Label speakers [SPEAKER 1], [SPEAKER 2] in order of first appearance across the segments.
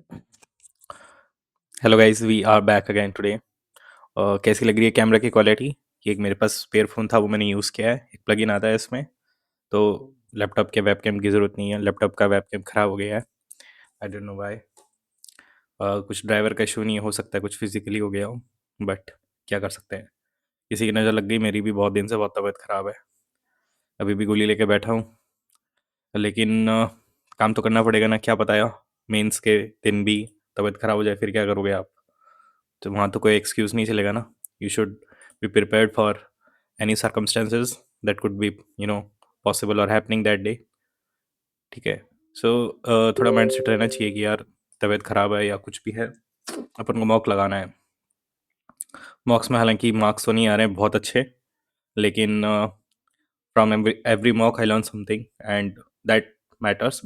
[SPEAKER 1] Hello guys, we are back again today. कैसी लग रही है कैमरा की क्वालिटी? ये एक मेरे पास स्पेयर फ़ोन था, वो मैंने यूज़ किया है। एक प्लगइन आता है इसमें, तो लैपटॉप के वेबकैम की ज़रूरत नहीं है। लैपटॉप का वेबकैम ख़राब हो गया है, आई डोंट नो व्हाई। कुछ ड्राइवर का इशू नहीं है, हो सकता है कुछ फिज़िकली हो गया हो, बट क्या कर सकते हैं। किसी की नज़र लग गई, मेरी भी बहुत दिन से बहुत तबीयत ख़राब है। अभी भी गोली लेके बैठा हूँ, लेकिन काम तो करना पड़ेगा ना। क्या पता यार मेंस के दिन भी तबीयत ख़राब हो जाए, फिर क्या करोगे आप? तो वहाँ तो कोई एक्सक्यूज़ नहीं चलेगा ना। You should be prepared for any circumstances that could be possible और हैपनिंग दैट डे। ठीक है। सो थोड़ा माइंड सेट रहना चाहिए कि यार तबीयत ख़राब है या कुछ भी है, अपन को मॉक लगाना है। मॉक्स में हालांकि मार्क्स तो नहीं आ रहे हैं बहुत अच्छे, लेकिन from every mock I learn something, and that matters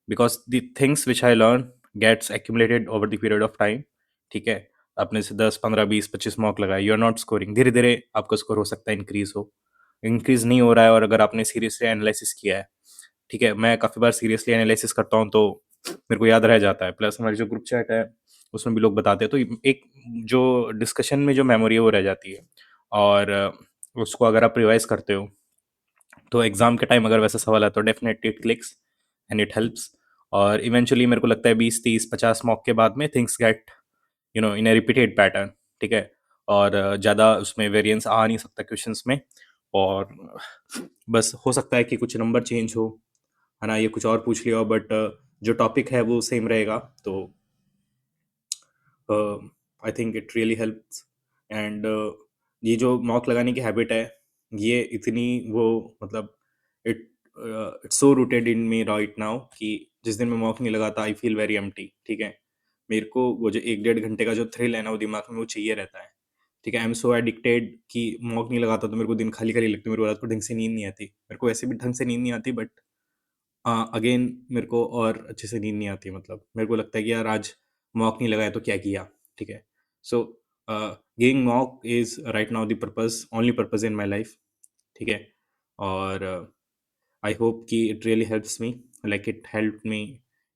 [SPEAKER 1] because the things which I learn gets accumulated over the period of time. ठीक है। आपने से 10 15 20 25 मॉक लगाए, यू आर नॉट स्कोरिंग, धीरे धीरे आपका स्कोर हो सकता है इंक्रीज हो। इंक्रीज नहीं हो रहा है, और अगर आपने सीरियसली एनालिसिस किया है, ठीक है, मैं काफ़ी बार सीरियसली एनालिसिस करता हूँ तो मेरे को याद रह जाता है। प्लस हमारी जो ग्रुप चैट है उसमें भी लोग बताते हैं, तो एक जो डिस्कशन में जो मेमोरी है वो रह जाती है। और उसको अगर आप रिवाइज करते हो तो एग्जाम के टाइम अगर वैसा सवाल है तो definitely it clicks and it helps. और इवेंचुअली मेरे को लगता है 20 30 50 मॉक के बाद में things get in A repeated pattern. ठीक है। और ज़्यादा उसमें वेरिएंस आ नहीं सकता क्वेश्चंस में। और बस हो सकता है कि कुछ नंबर चेंज हो, है ना, ये कुछ और पूछ लिया हो, बट जो टॉपिक है वो सेम रहेगा। तो I think it really helps. And ये जो मॉक लगाने की हैबिट है, ये इतनी वो मतलब it it's so rooted in me right now कि जिस दिन मैं मॉक नहीं लगाता आई फील वेरी एम्प्टी। ठीक है। मेरे को वो जो 1 1.5 घंटे का जो थ्रिल है ना, वो दिमाग में वो चाहिए रहता है। ठीक है। आई एम सो एडिक्टेड कि मॉक नहीं लगाता तो मेरे को दिन खाली खाली लगता है, मेरे को रात को ढंग से नींद नहीं आती। मेरे को वैसे भी ढंग से नींद नहीं आती, बट अगेन मेरे को और अच्छे से नींद नहीं आती। मतलब मेरे को लगता है कि यार आज मॉक नहीं लगाया तो क्या किया। ठीक है। So giving mock is right now the purpose, only purpose in my life. ठीक है। और आई होप कि it really helps me like it help me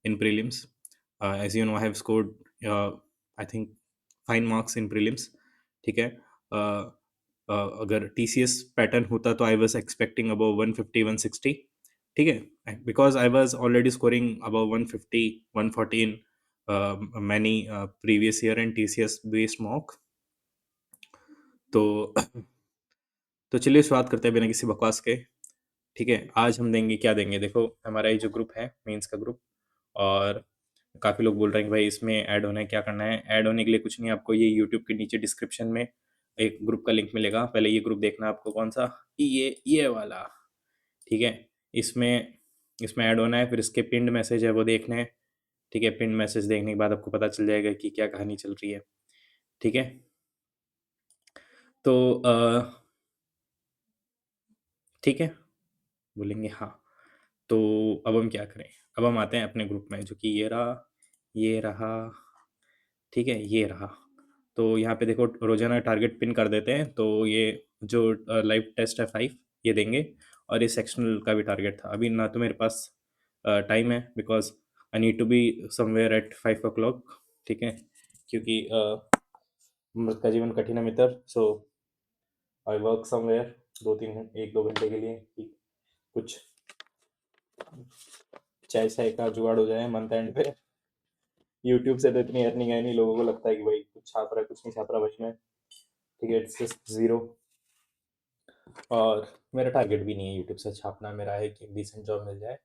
[SPEAKER 1] in prelims. As you know I have scored I think fine marks in prelims. ठीक है। अगर TCS pattern होता तो I was expecting about 150 160। ठीक है। Because I was already scoring about 150 140 in many previous year and TCS based mock. तो तो चलिए शुरुआत करते हैं बिना किसी बकवास के। ठीक है। आज हम देंगे, क्या देंगे, देखो हमारा ये जो ग्रुप है मेंस का ग्रुप, और काफ़ी लोग बोल रहे हैं कि भाई इसमें ऐड होना है, क्या करना है। ऐड होने के लिए कुछ नहीं, आपको ये यूट्यूब के नीचे डिस्क्रिप्शन में एक ग्रुप का लिंक मिलेगा। पहले ये ग्रुप देखना आपको, कौन सा, ये वाला। ठीक है। इसमें इसमें ऐड होना है, फिर इसके पिंड मैसेज है वो देखने हैं। ठीक है। पिंड मैसेज देखने के बाद आपको पता चल जाएगा कि क्या कहानी चल रही है। ठीक है। तो ठीक है, बोलेंगे हाँ। तो अब हम क्या करें? अब हम आते हैं अपने ग्रुप में, जो कि ये रहा। ठीक है, ये रहा। तो यहाँ पे देखो रोजाना टारगेट पिन कर देते हैं, तो ये जो लाइव टेस्ट है 5 ये देंगे। और ये सेक्शनल का भी टारगेट था। अभी ना तो मेरे पास टाइम है, because I need to be somewhere at 5 o'clock। ठीक है। क्योंकि मृत का जीवन कठिन है मित्र। सो आई वर्क समवेयर 1 2 घंटे के लिए कि कुछ चाय चाय का जुगाड़ हो जाए मंथ एंड पे। यूट्यूब से तो इतनी अर्निंग है नहीं, लोगों को लगता है कि भाई कुछ छाप रहा है, कुछ नहीं छाप रहा बच में। ठीक है। It's just zero. और मेरा टारगेट भी नहीं है यूट्यूब से छापना, मेरा है कि डिसेंट जॉब मिल जाए,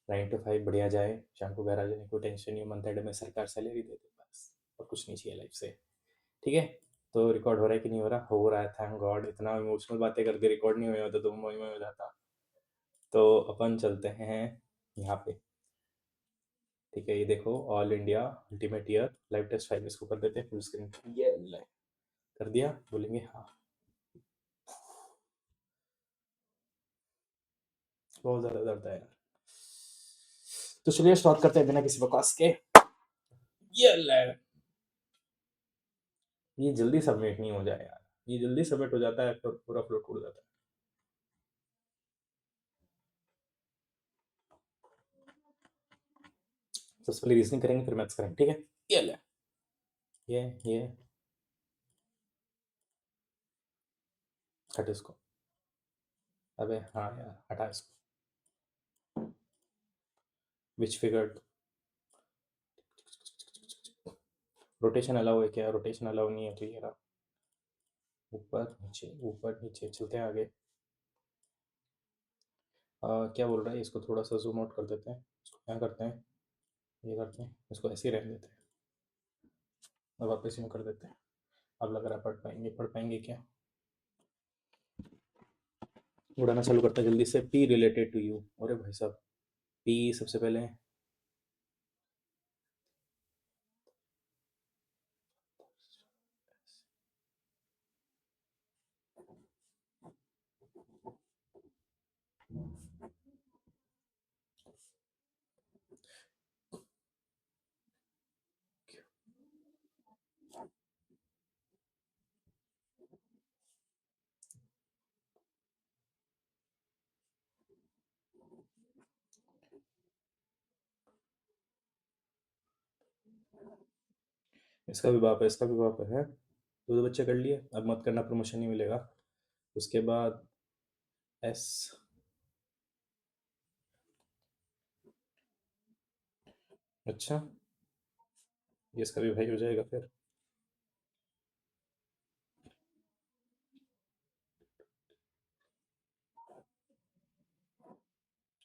[SPEAKER 1] 9 to 5 बढ़िया जाए, शाम को घर आ जाने कोई टेंशन नहीं, मंथ एंड में सरकार सैलरी दे दे बस, और कुछ नहीं चाहिए लाइफ से। ठीक है। तो रिकॉर्ड हो रहा है कि नहीं हो रहा? हो रहा है, थैंक गॉड। इतना इमोशनल बातें करके रिकॉर्ड नहीं हुआ होता तो मोई में हो जाता। तो अपन चलते हैं यहाँ पे। ठीक है। ये देखो, all India ultimate year live test 5 इसको कर देते हैं फुल स्क्रीन। ये ले, कर दिया, बोलेंगे हाँ। बहुत ज़्यादा दर्द है यार। तो चलिए स्टार्ट करते हैं बिना किसी बकवास के। ये ले, ये जल्दी सबमिट नहीं हो जाए यार। ये जल्दी सबमिट हो जाता है तो पूरा फ्लो टूट जाता है। सबसे पहले रीजनिंग करेंगे फिर मैथ्स करेंगे, ठीक है? ये ले, ये हट इसको। अबे हाँ यार, हटा इसको। Which figure? रोटेशन अलाउ है क्या? रोटेशन अलाउ नहीं है तो ये रहा। ऊपर नीचे चलते हैं आगे। क्या बोल रहा है? इसको थोड़ा सा जूम आउट कर देते हैं। इसको क्या करते हैं, ये करते हैं, इसको ऐसे ही रहने देते हैं। अब वापस यूँ कर देते हैं। अब लग रहा है पढ़ पाएंगे क्या? उड़ाना चालू करता है जल्दी से। P related to you. अरे भाई साहब, पी सबसे पहले। इसका भी बाप है, इसका भी बाप है। दो दो बच्चे कर लिए, अब मत करना, प्रमोशन नहीं मिलेगा। उसके बाद एस। अच्छा, ये इसका भी भाई हो जाएगा फिर।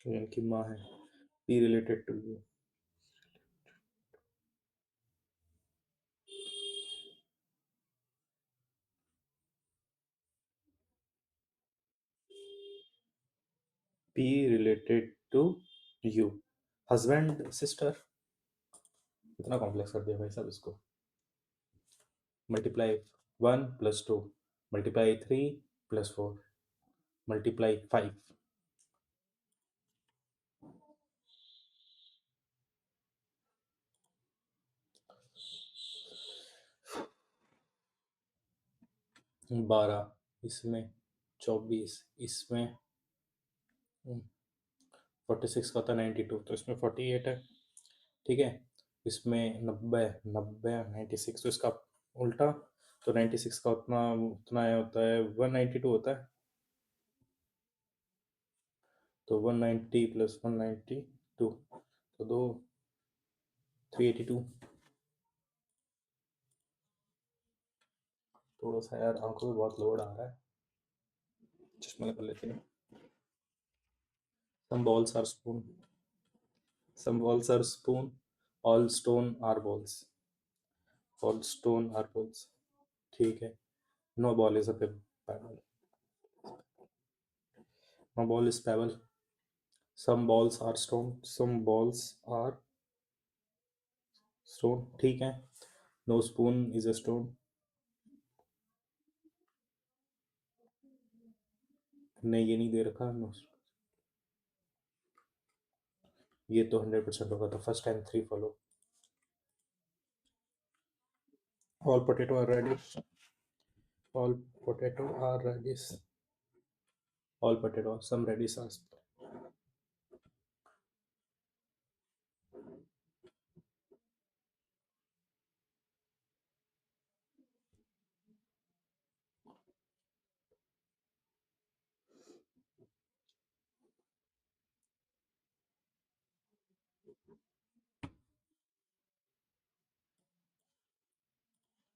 [SPEAKER 1] तो इनकी माँ है। P related to you. P related to you. Husband sister. इतना कॉम्प्लेक्स कर दिया भाई साहब इसको। Multiply 1 + 2, multiply 3 + 4, multiply 5। 12 इसमें, 24 इसमें, 46 का होता है 92, तो इसमें 48 है। ठीक है, इसमें 90, 96, तो इसका उल्टा। तो 96 का उतना उतना आया होता है, 192 होता है। तो 190 + 192, तो दो 382। थोड़ा सा यार आंखों में बहुत लोड आ रहा है, चश्मा लगा लेते हैं। Some balls are spoon, some balls are spoon, all stone are balls, all stone are balls। ठीक है, no ball is a pebble, no ball is pebble, some balls are stone, some balls are stone। ठीक है, no spoon is a stone। नहीं, ये नहीं दे रखा, no। ये तो 100% होगा, तो first time 3 follow. all potato are radish, all potato are radish, all potato, some radish are।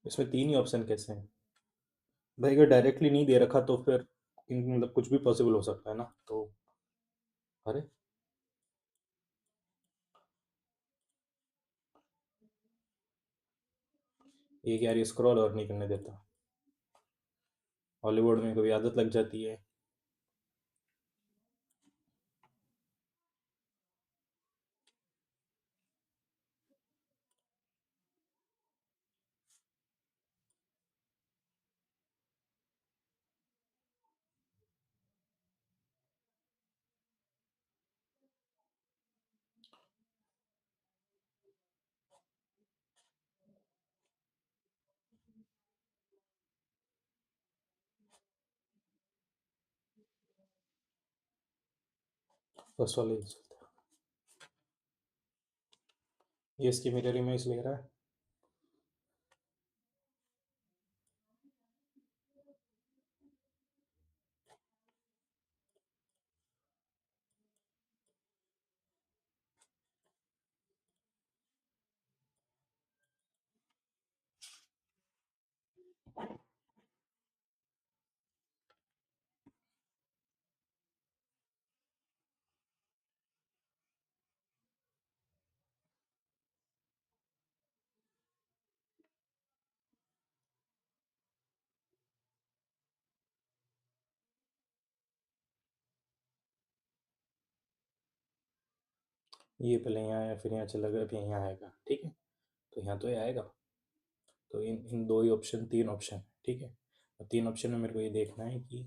[SPEAKER 1] इसमें 3 ही ऑप्शन कैसे हैं भाई? अगर डायरेक्टली नहीं दे रखा तो फिर मतलब कुछ भी पॉसिबल हो सकता है ना, तो। अरे, एक यार ये स्क्रॉल और नहीं करने देता। हॉलीवुड में कभी आदत लग जाती है। फर्स्ट वाले ही चलता ये इसकी मिरर इमेज ले रहा है। ये पहले यहाँ आया, फिर यहाँ चला गया, फिर यहाँ आएगा, ठीक है। तो यहाँ तो ये आएगा। तो इन इन दो ही ऑप्शन, तीन ऑप्शन, ठीक है। और तीन ऑप्शन में मेरे को ये देखना है कि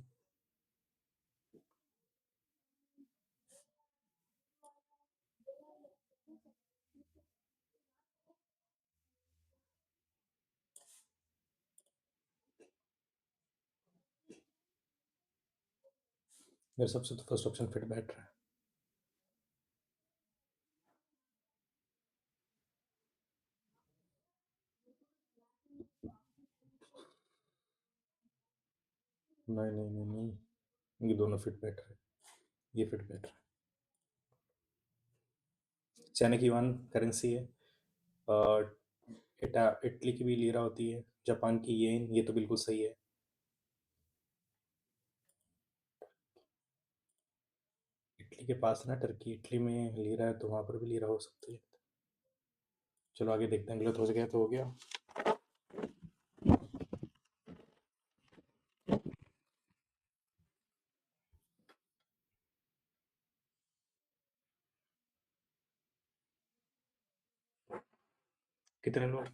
[SPEAKER 1] मेरे सबसे तो फर्स्ट ऑप्शन फिट बैठ रहा है। नहीं नहीं नहीं नहीं, ये दोनों फिट बैठ रहे हैं, ये फिट बैठ रहा है। चाइना की युआन करेंसी है। और इटली की भी लीरा होती है, जापान की येन, ये तो बिल्कुल सही है। इटली के पास है ना टर्की, इटली में लीरा है, तो वहाँ पर भी लीरा हो सकती है। चलो आगे देखते हैं, गलत हो गया तो हो गया। कितने लोग?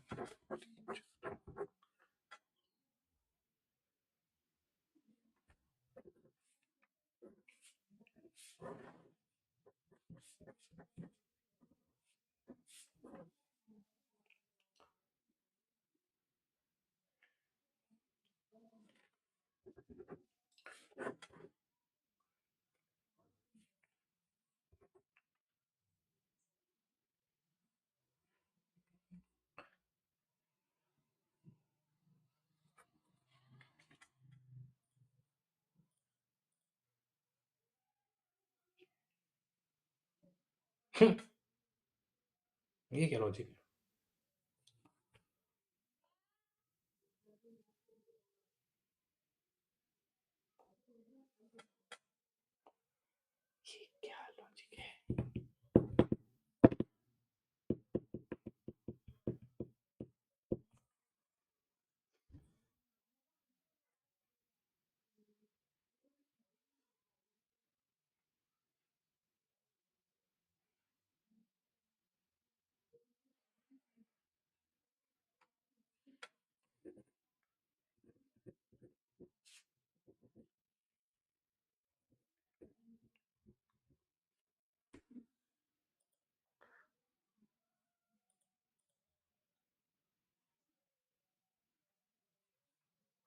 [SPEAKER 1] ये क्या लॉजिक है? ये क्या लॉजिक है?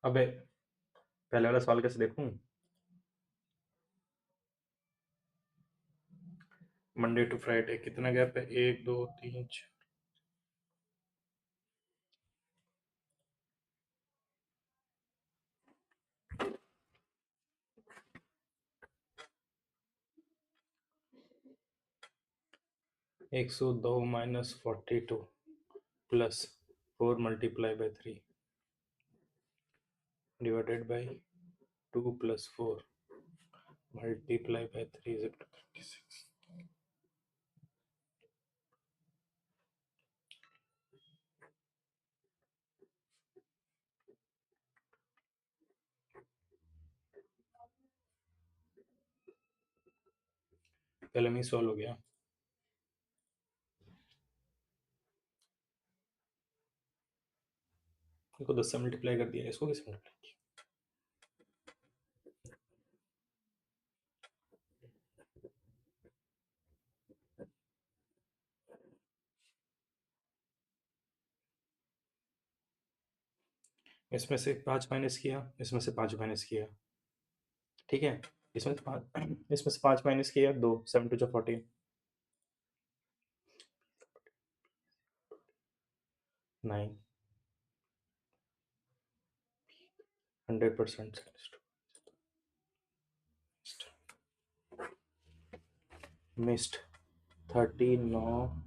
[SPEAKER 1] अबे, पहले वाला सवाल कैसे देखूं? मंडे टू फ्राइडे कितना गैप है? एक दो तीन चार। 102 minus 42 plus 4 multiply by 3 divided by 2 plus 4 multiply by 3 is equal to 36। पहले में सॉल्व हो गया। इसको 10 से मल्टीप्लाई कर दिया, इसको कैसे मल्टीप्लाई किया? इसमें से 5 माइनस किया, इसमें से 5 माइनस किया, ठीक है। इसमें से 5 इसमें से 5 माइनस किया, 2 7 टू 14। 9, 100% मिस्ड 39।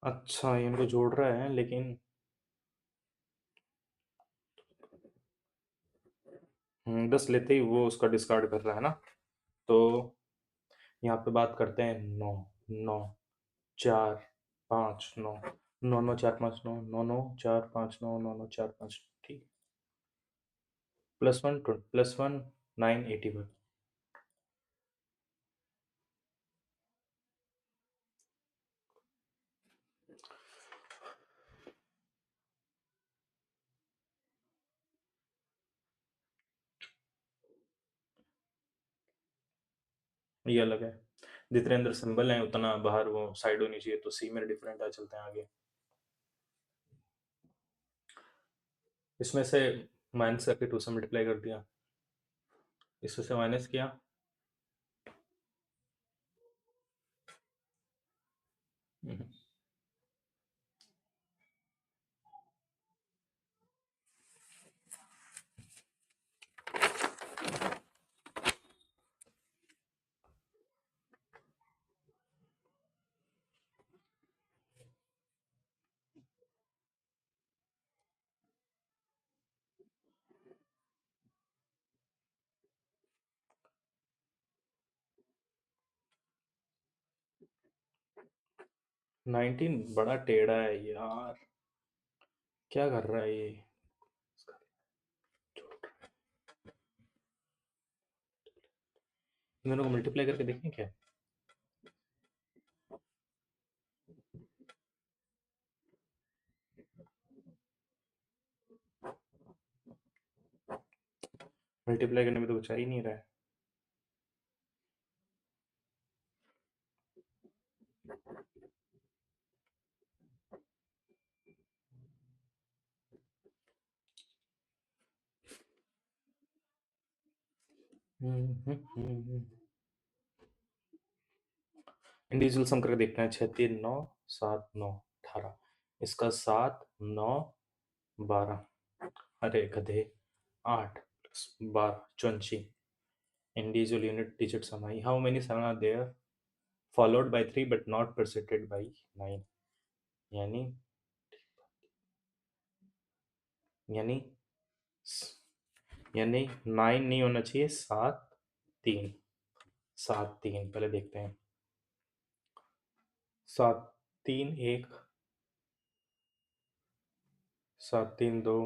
[SPEAKER 1] अच्छा, ये इनको जोड़ रहा है, लेकिन 10 लेते ही वो उसका डिस्कार्ड कर रहा है ना। तो यहाँ पे बात करते हैं 9, 9, 4, 5, 9, 9, 9, 4, 5, 9, 9, 9, 4, 5, 9, 9, 9, 4, 5, ठीक। +1, +1, 9, 81। ये अलग है। जितने अंदर सिंबल है उतना बाहर वो साइड होनी चाहिए, तो सी में डिफरेंट है। चलते हैं आगे। इसमें से माइनस करके 2 से मल्टीप्लाई कर दिया, इसमें से माइनस किया। हम्म, 19 बड़ा टेढ़ा है यार, क्या कर रहा है ये। इन दोनों को मल्टीप्लाई करके देखें क्या। मल्टीप्लाई करने में तो कुछ आ ही नहीं रहा है। इंडिविजुअल सम करके देखते हैं। 6, 3, 9, 7, 9, 18। इसका 7, 9, 12। अरे गधे, 8 + 12, 84। Individual unit digit sum I. How many 7 are there? Followed by 3 but not preceded by 9. यानी यानी यानी 9 नहीं होना चाहिए, 7, 3। 7, 3 पहले देखते हैं। 7, 3, 1, 7, 3, 2,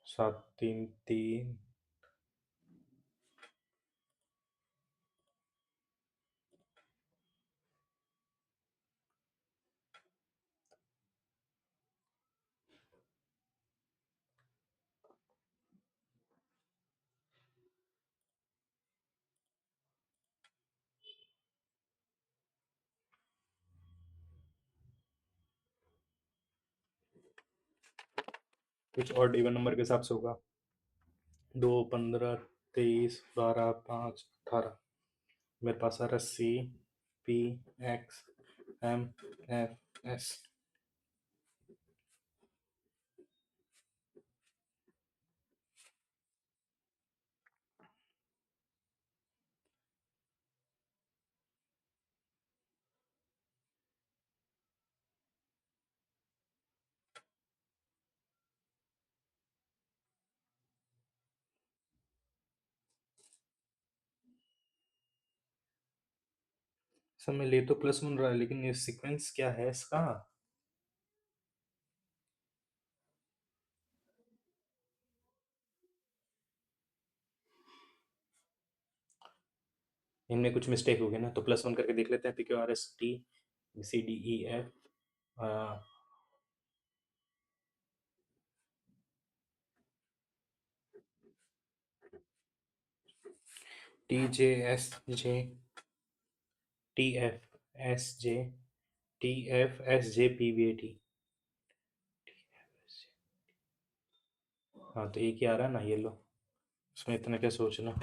[SPEAKER 1] 7, 3, 3। कुछ और इवन नंबर के हिसाब से होगा। 2, 15, 23, 12, 5, 18। मेरे पास आ रहा है C, P, X, M, F, S। समय ले तो प्लस बन रहा है, लेकिन ये सीक्वेंस क्या है इसका। इनमें कुछ मिस्टेक हो गई ना, तो प्लस वन करके देख लेते हैं। PQRST CDEF TJSJ TFSJ TFSJPVAT। हाँ तो एक ही आ रहा है ना, ये लो, उसमें इतना क्या सोचना।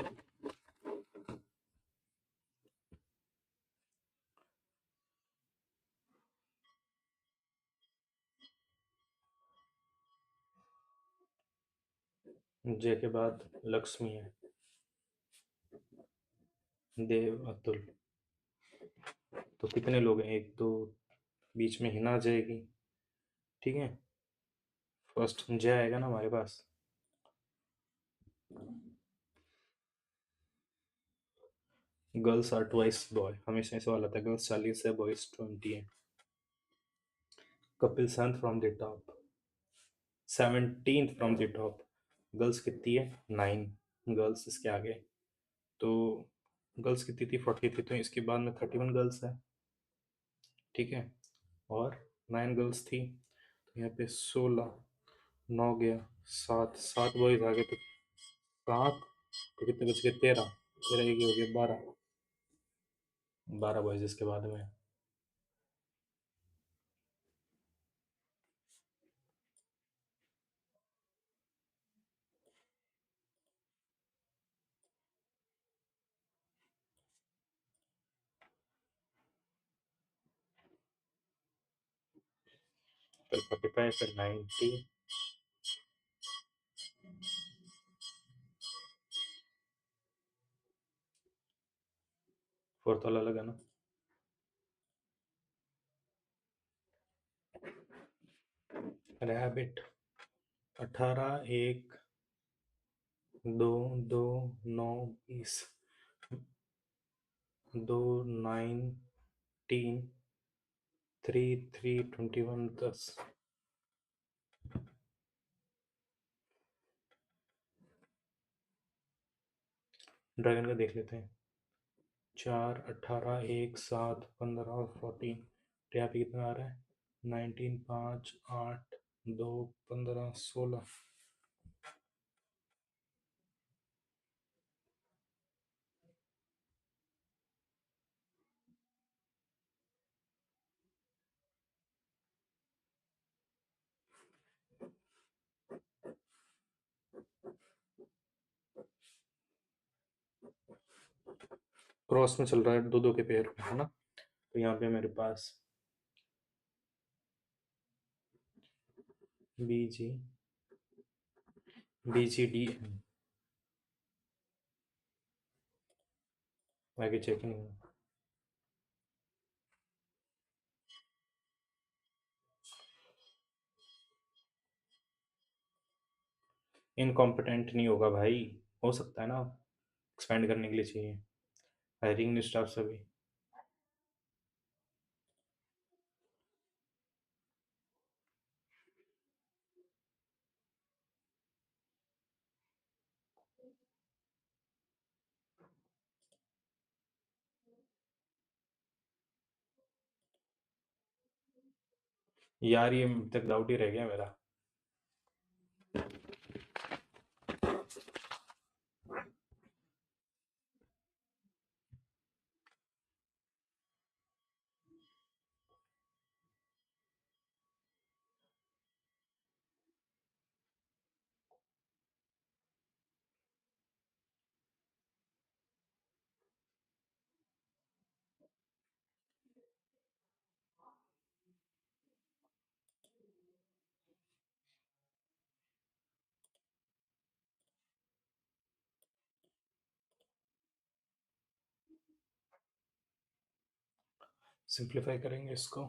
[SPEAKER 1] जे के बाद लक्ष्मी है, देव, अतुल। तो कितने लोग हैं? एक दो, बीच में हिना आ जाएगी। ठीक है, फर्स्ट जय आएगा ना हमारे पास। गर्ल्स आर ट्वाइस बॉय, हमेशा ऐसे वाला था, गर्ल्स 40 है, बॉयज 20 है। कपिल संत from the top, 17 from the top. Girls कितनी है? 9 गर्ल्स इसके आगे। तो गर्ल्स कितनी थी? 40 थी, तो इसके बाद में 31 गर्ल्स है। ठीक है, और 9 गर्ल्स थी, तो यहाँ पे 16, 9 गया, 7, 7 बॉयज आ गए, तो 7, तो कितने बच गए? 13, 13 एक ही हो गया, 12, 12 बॉयज इसके बाद में। फिर 45, फिर 90। फोर्थ वाला लगा ना? रैबिट, 18, 1, 2, 2, 9, 20, 2, 19, 3, 3, 21, 10। ड्रैगन का देख लेते हैं। 4, 18, 1, 7, 15, 14। तो यहाँ पे कितना आ रहा है? 19, 5, 8, 2, 15, 16। क्रॉस में चल रहा है, दो दो के पेयर है ना। तो यहाँ पे मेरे पास BGDM आगे चेकिंग। इनकॉम्पिटेंट नहीं होगा भाई, हो सकता है ना, एक्सपेंड करने के लिए चाहिए। हायरिंग स्टाफ सभी। यार ये अभी तक डाउट ही रह गया मेरा। सिंप्लीफाई करेंगे इसको।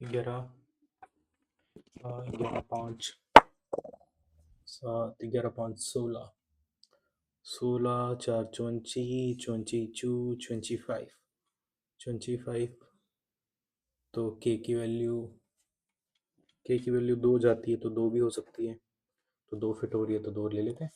[SPEAKER 1] ग्यारह, 11 5, 7, 11 5, 16, 16 4 20, 22, 25, 25। तो के की वैल्यू 2 जाती है, तो 2 भी हो सकती है, तो 2 फिट हो रही है, तो 2 ले लेते हैं।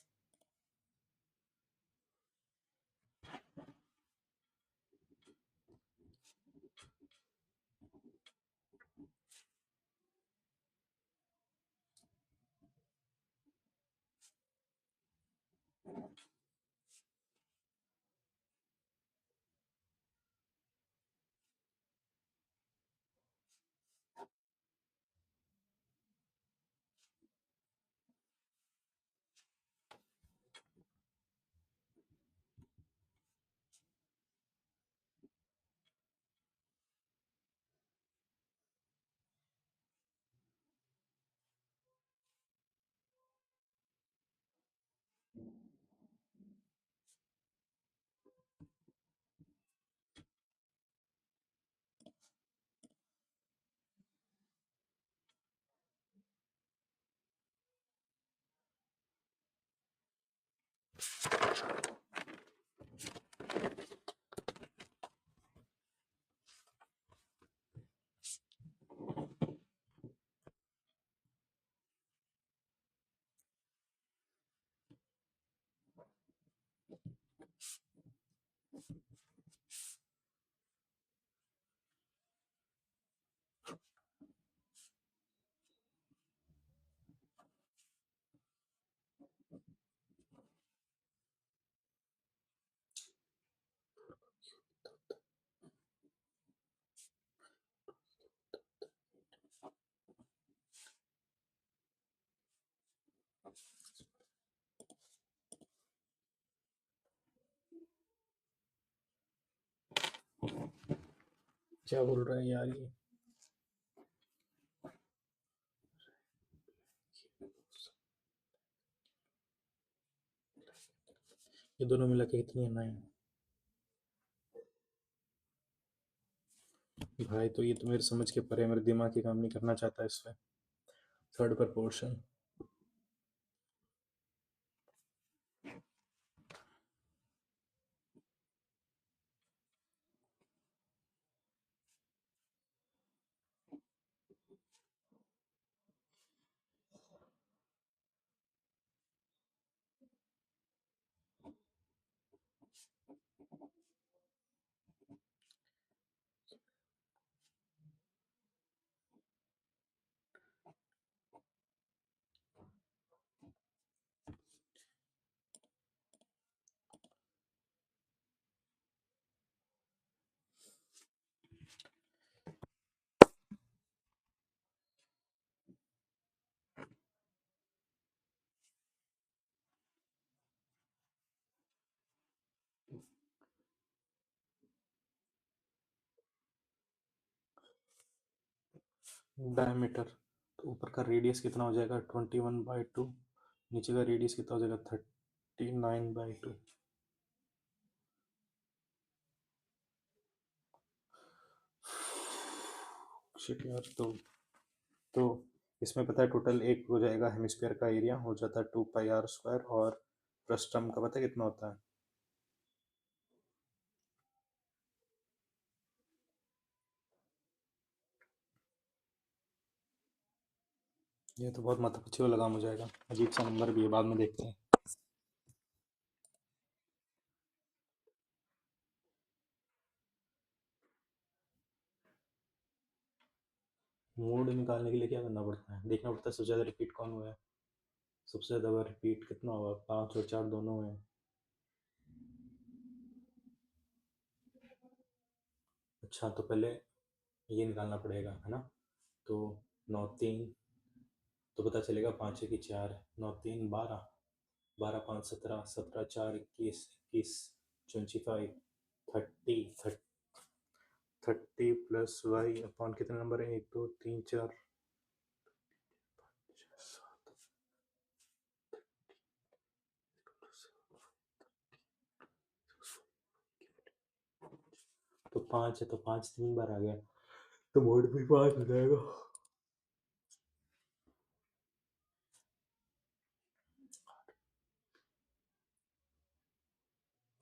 [SPEAKER 1] क्या बोल रहा है यार ये दोनों मिला के कितनी है? 9। भाई तो ये तो मेरे समझ के परे, मेरे दिमाग की काम नहीं करना चाहता इस पे। Third proportion. डायमीटर, तो ऊपर का रेडियस कितना हो जाएगा? 21/2। नीचे का रेडियस कितना हो जाएगा? 39/2। शिट यार। तो इसमें पता है टोटल एक हो जाएगा, हेमिस्फीयर का एरिया हो जाता है 2πr², और फ्रस्टम का पता है कितना होता है? ये तो बहुत माथापच्ची वाला काम हो जाएगा, अजीब सा नंबर भी है, बाद में देखते हैं। मोड निकालने के लिए क्या करना पड़ता है? देखना पड़ता है सबसे ज़्यादा रिपीट कौन हुआ है। सबसे ज़्यादा बार रिपीट कितना हुआ? 5 और 4 दोनों हुए हैं। अच्छा, तो पहले ये निकालना पड़ेगा, है ना? तो 9 3, तो पता चलेगा 5 1 4, 9 3 12, 12 5 17, 17 4 21, 25, 30 प्लस वाई अपॉन कितने नंबर है? 1 2 3 4, 5 है तो 5 3 बार आ गया, तो मोड भी 5 हो जाएगा।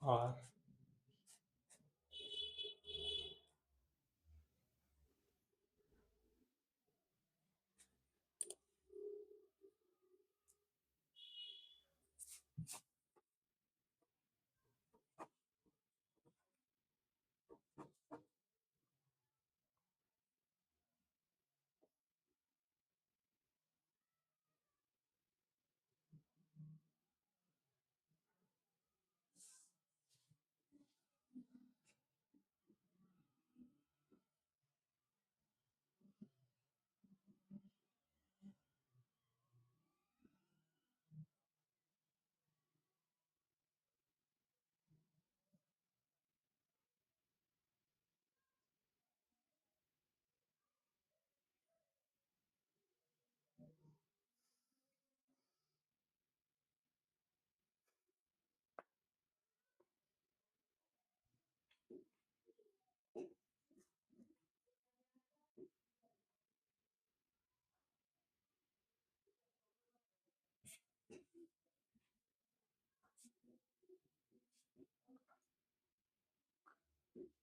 [SPEAKER 1] और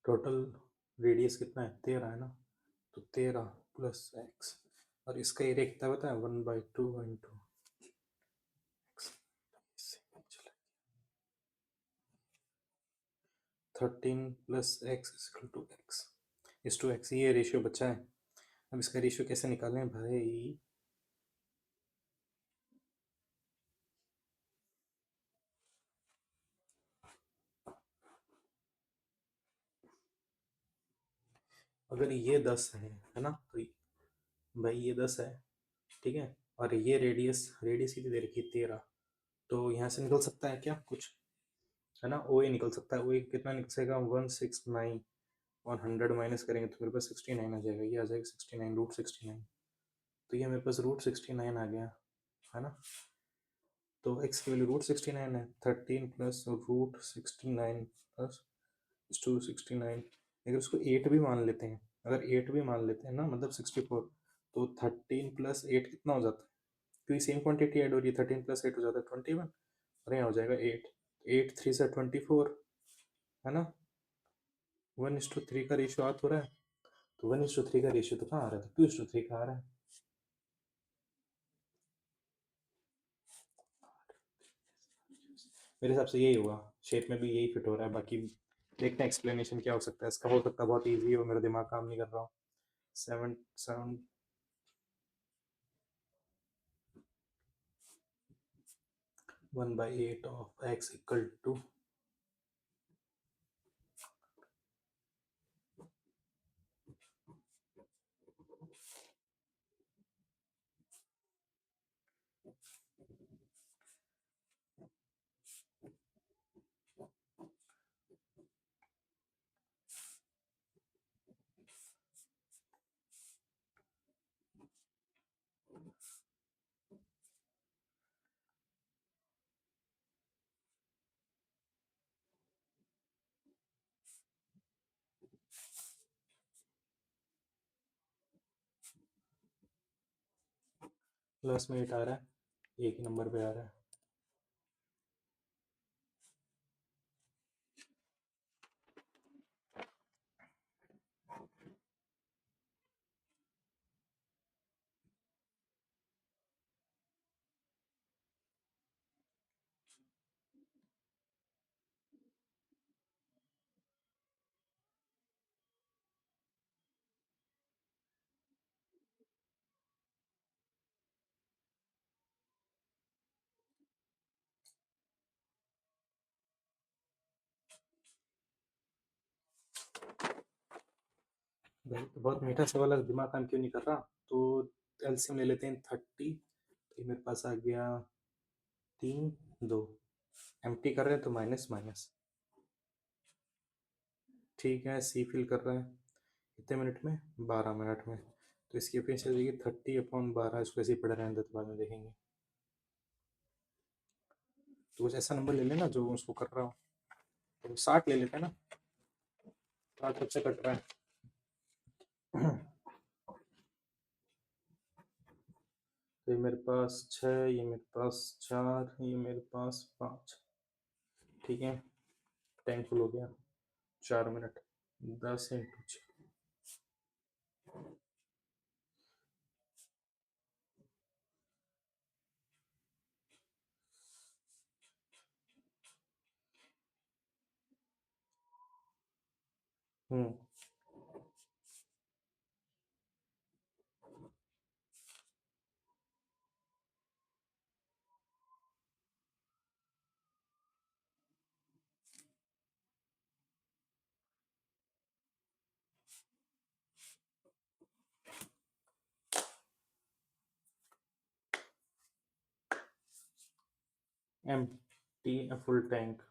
[SPEAKER 1] टोटल रेडियस कितना है, 13 है ना, तो 13 प्लस एक्स, और इसका एरिया कितना बता है, 1/2 X, 13 plus X equal to X, is to X, ये रेशियो बचा है। अब इसका रेशियो कैसे निकालें भाई, अगर ये 10 है ना, तो भाई ये 10 है, ठीक है, और ये रेडियस, रेडियस कितनी दे रखी है, 13, तो यहाँ से निकल सकता है क्या कुछ, है ना, ओ ए निकल सकता है, ओ ए कितना निकल सकेगा, 169, और 100 माइनस करेंगे तो मेरे पास 69 आ जाएगा, ये आ जाएगा 69 रूट 69, तो ये मेरे पास रूट 69 आ गया, है ना, तो एक्स की वैल्यू रूट 69 है, 13 प्लस रूट 69 प्लस 269, अगर उसको 8 भी मान लेते हैं, अगर 8 भी मान लेते हैं ना, मतलब 64, तो 13 प्लस 8 कितना हो जाता है, क्योंकि सेम क्वांटिटी ऐड हो रही है, 13 प्लस 8 हो जाता है 21, और यहाँ हो जाएगा 8, 8 3 से 24, है ना, 1:3 का रेशियो आ तो रहा है, तो 1:3 का रेशियो तो कहाँ आ रहा था, 2:3 का आ रहा है। मेरे हिसाब से यही होगा, शेप में भी यही फिट हो रहा है, बाकी देखते हैं एक्सप्लेनेशन क्या हो सकता है इसका, हो सकता है बहुत ईजी हो, मेरा दिमाग काम नहीं कर रहा हूँ। 7 7 1/8 of X equal to, plus में 8 आ रहा है, एक ही नंबर पे आ रहा है, भाई तो बहुत मीठा सा वाला दिमाग काम क्यों नहीं कर रहा, तो एलसीएम ले लेते हैं 30, तो ये मेरे पास आ गया 3 2, एम्प्टी कर रहे हैं तो माइनस माइनस, ठीक है, सी फिल कर रहा है कितने मिनट में, 12 मिनट में, तो इसकी एफिशिएंसी हो जाएगी 30/12, इसको ऐसे ही पड़े रहने दो, तो बाद में देखेंगे, तो कुछ ऐसा नंबर ले लेना जो उसको कर रहा हो, तो 60 ले लेते हैं ना, हाथ कब से कट रहा है? तो ये मेरे पास 6, ये मेरे पास 4, ये मेरे पास 5। ठीक है, टैंक फुल हो गया। 4 minute, 10 into 6। Hmm. empty a full tank.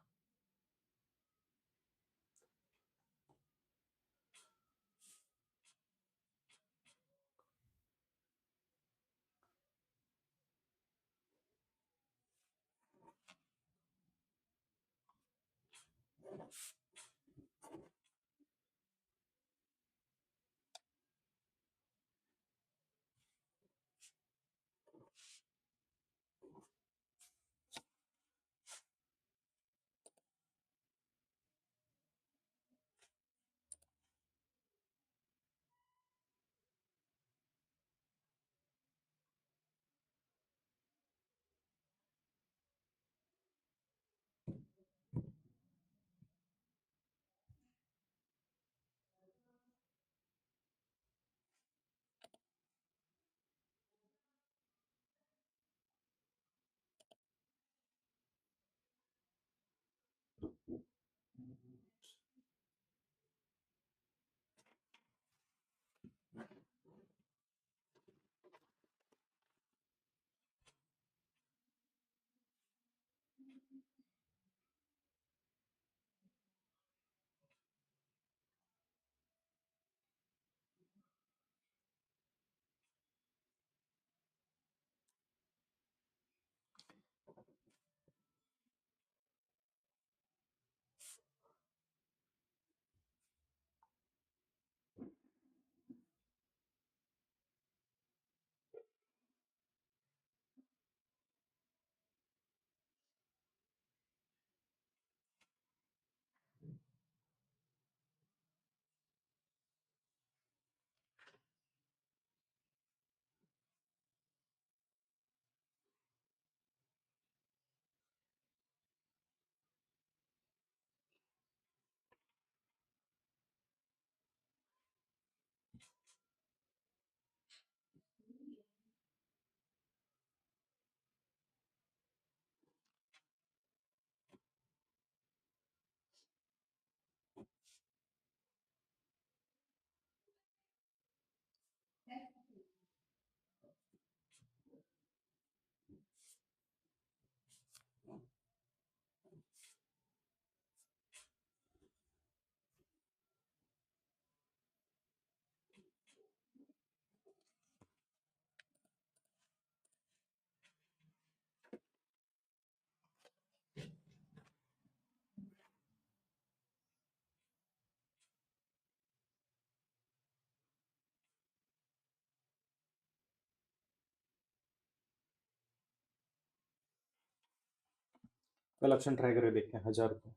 [SPEAKER 1] कल ऑप्शन ट्राई करके देखते हैं। 1000 को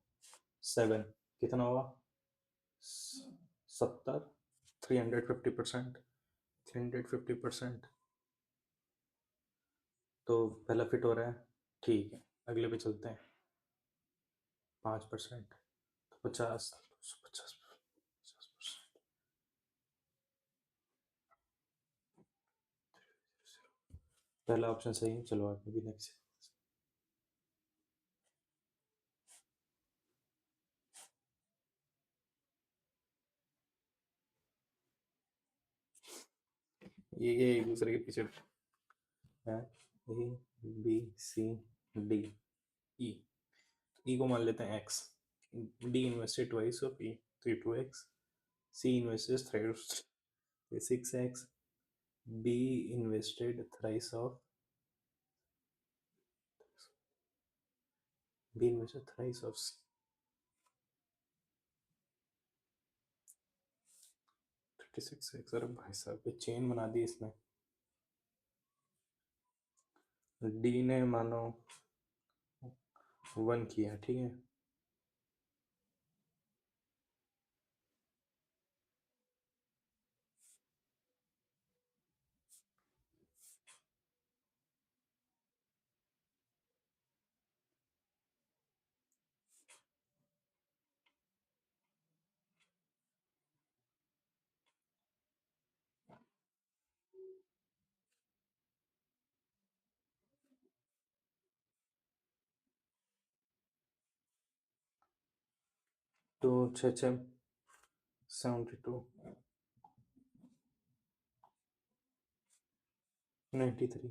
[SPEAKER 1] 7 कितना हुआ? 70। 350%। 350%। तो पहला फिट हो रहा है। ठीक है, अगले पे चलते हैं। 5%। तो 50। 50%। पहला ऑप्शन सही है, चलो आगे भी नेक्स्ट। ये एक दूसरे के पीछे है। ए, बी, सी, डी, ई। ई को मान लेते हैं X. D invested twice of E, 3 2x। C invested thrice 6x। B invested thrice of, B invested thrice of 36 अरे भाई साहब ये चेन बना दी इसने। डी ने मानो 1 किया, ठीक है। 6 6 72 93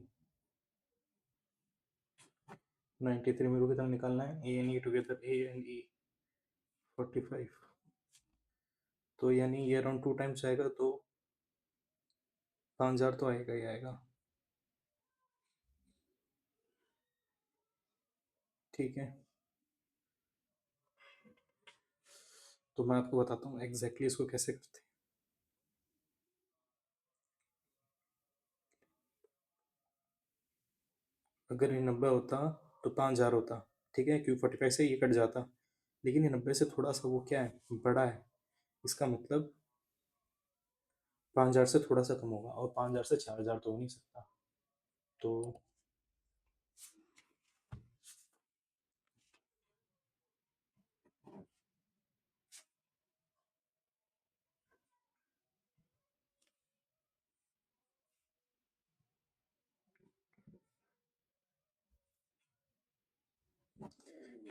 [SPEAKER 1] 93 मेरे को कितना निकालना है, A N E together, A and E 45। तो यानी ये अराउंड 2 टाइम्स जाएगा तो 5,000 तो आएगा ही आएगा। ठीक है, तो मैं आपको बताता हूँ एग्जैक्टली इसको कैसे करते हैं। अगर ये 90 होता तो 5,000 होता, ठीक है, क्योंकि 45 से ये कट जाता। लेकिन ये 90 से थोड़ा सा वो क्या है, बड़ा है। इसका मतलब 5,000 से थोड़ा सा कम होगा, और 5,000 से 4,000 तो हो नहीं सकता। तो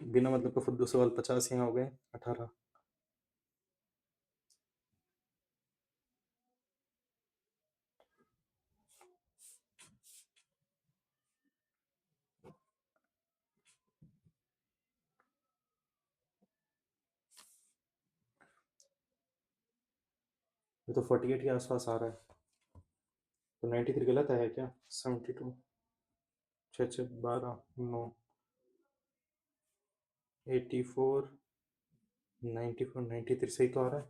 [SPEAKER 1] बिना मतलब का फिर 250 यहाँ हो गए 18। ये तो 48 के आसपास आ रहा है। तो 93 गलत है क्या? 72, 6 6 12 9, 84, 94, 93 सही तो आ रहा है।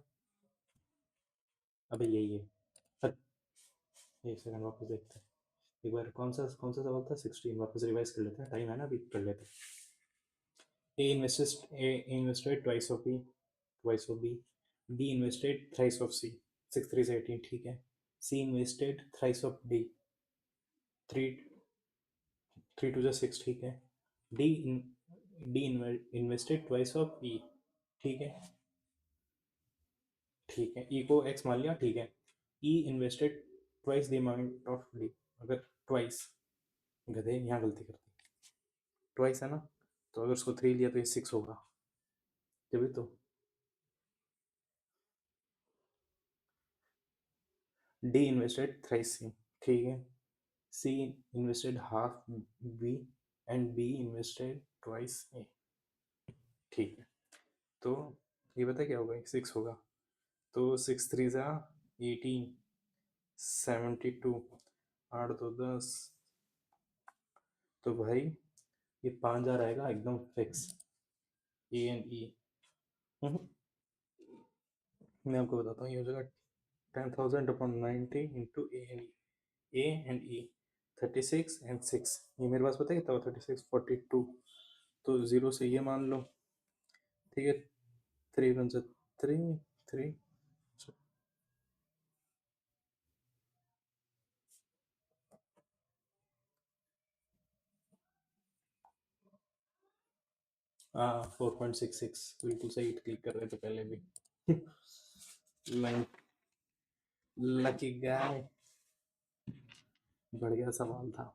[SPEAKER 1] अबे यही है। हट, एक सेकंड वापस देखते हैं। एक बार कौन सा सवाल था? 16 वापस रिवाइज कर लेते हैं, टाइम है ना अभी, कर लेते हैं। A invested twice of B, twice of B. B invested thrice of C. 6 3 से 18, ठीक है। C invested thrice of D, 3 3 2 6, ठीक है। D in D invested twice of E, ठीक है। ठीक है, E को X मान लिया, ठीक है। E invested twice the amount of D। अगर twice, गधे यहाँ गलती कर दी, twice है ना, तो अगर उसको 3 लिया तो ये 6 होगा, तभी तो। D invested thrice C, ठीक है। C invested half B and B invested twice A, ठीक है। तो ये बता क्या होगा, 6 होगा। तो 6 3 ज़ा 18, 72, 8 2 10। तो भाई ये 5,000 आएगा एकदम फिक्स, ए एन ई। मैं आपको बताता हूँ, ये हो जाएगा 10,000/90 into A and E 36 and 6। ये मेरे पास पता है कितना हुआ, 36 42। तो जीरो से ये मान लो, ठीक है। 3 1 3 3। 4.66 बिल्कुल सही क्लिक कर रहे थे पहले भी। लकी गाय, बढ़िया सवाल था।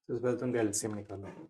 [SPEAKER 1] तो इस बार तुमका एलसीएम निकालो।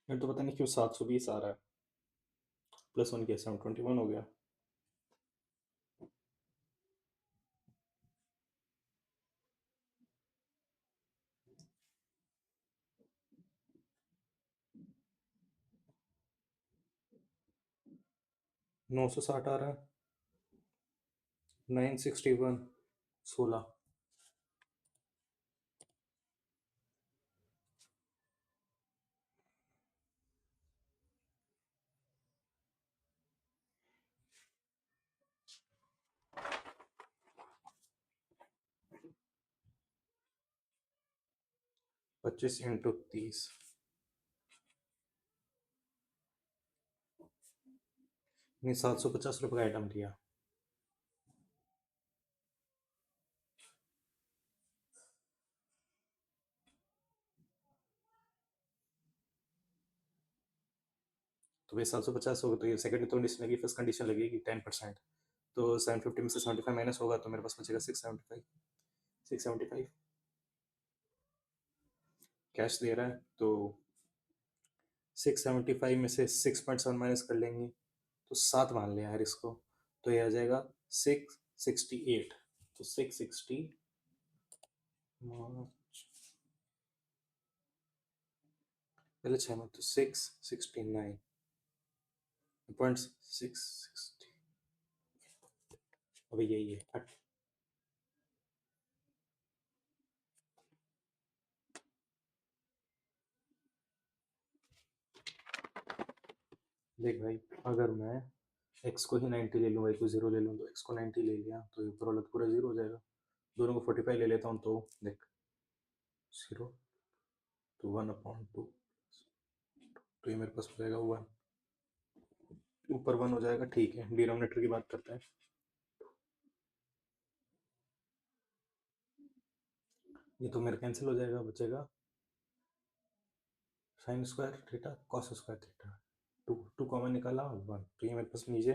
[SPEAKER 1] मेरे तो पता नहीं क्यों 720 आ रहा है। +1 के 721 हो गया। 960 आ रहा है। 961। 16। 25 × 30। नहीं, 750 रुपये का आइटम दिया। तो भाई 750 होगा, तो ये सेकंड तो कंडीशन लगी, फर्स्ट कंडीशन लगेगी 10%। तो 750 में से 75 माइनस होगा तो मेरे पास बचेगा 675। 675 कैश दे रहा है, तो 675 में से 6.7 माइनस कर लेंगे, तो 7 मान लिया यार इसको। तो ये आ जाएगा 668। तो 660 पहले 6 में, तो 669.660। अभी यही है। देख भाई, अगर मैं एक्स को ही 90 ले लूँ, वाई को 0 ले लूँ, तो एक्स को 90 ले लिया तो ये ऊपर वाला तो पूरा 0 हो जाएगा। दोनों को 45 ले लेता हूँ, तो देख 0 तो 1/2, तो ये मेरे पास हो जाएगा 1। ऊपर 1 हो जाएगा, ठीक है। डिनोमिनेटर की बात करते हैं। ये तो मेरा कैंसिल हो जाएगा, बचेगा sine square theta cos square theta. Two two common निकाला, 1। तो ये मेरे पास नीचे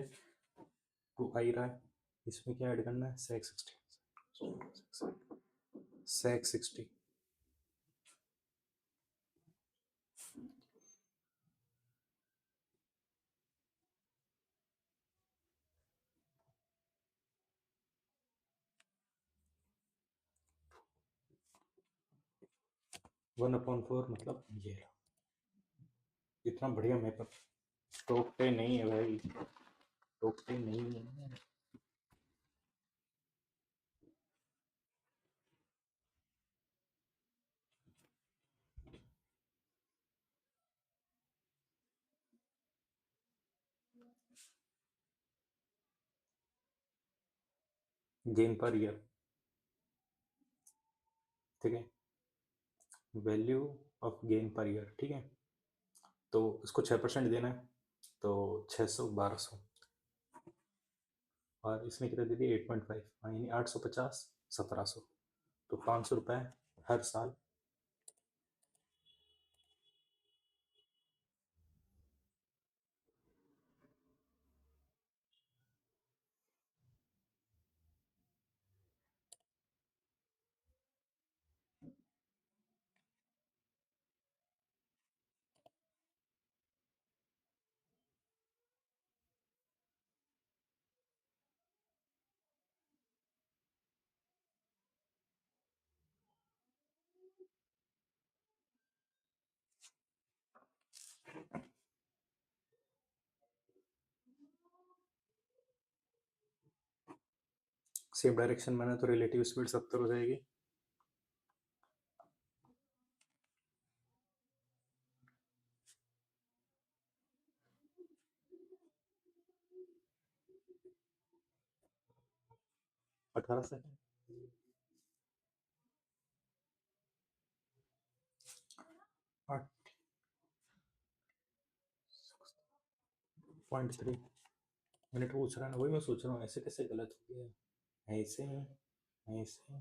[SPEAKER 1] 2 आ ही रहा है। इसमें क्या ऐड करना है, सेक 60। सेक 60। 1/4 मतलब ये रहा। इतना बढ़िया मेथड। टोकते नहीं है भाई, टोकते नहीं है। गेन पर ईयर, ठीक है। Value of gain per year, ठीक है। तो इसको 6% देना है, तो 600 1200, और इसने कितना दे दिया 8.5, यानी 850 1700। तो 500 रुपये हर साल। सेम डायरेक्शन में है तो रिलेटिव स्पीड 70 हो जाएगी। अठारह सेकेंड। 8.3 मिनट पूछ रहा है, वही मैं सोच रहा हूँ ऐसे कैसे गलत हो गया। ऐसे ऐसे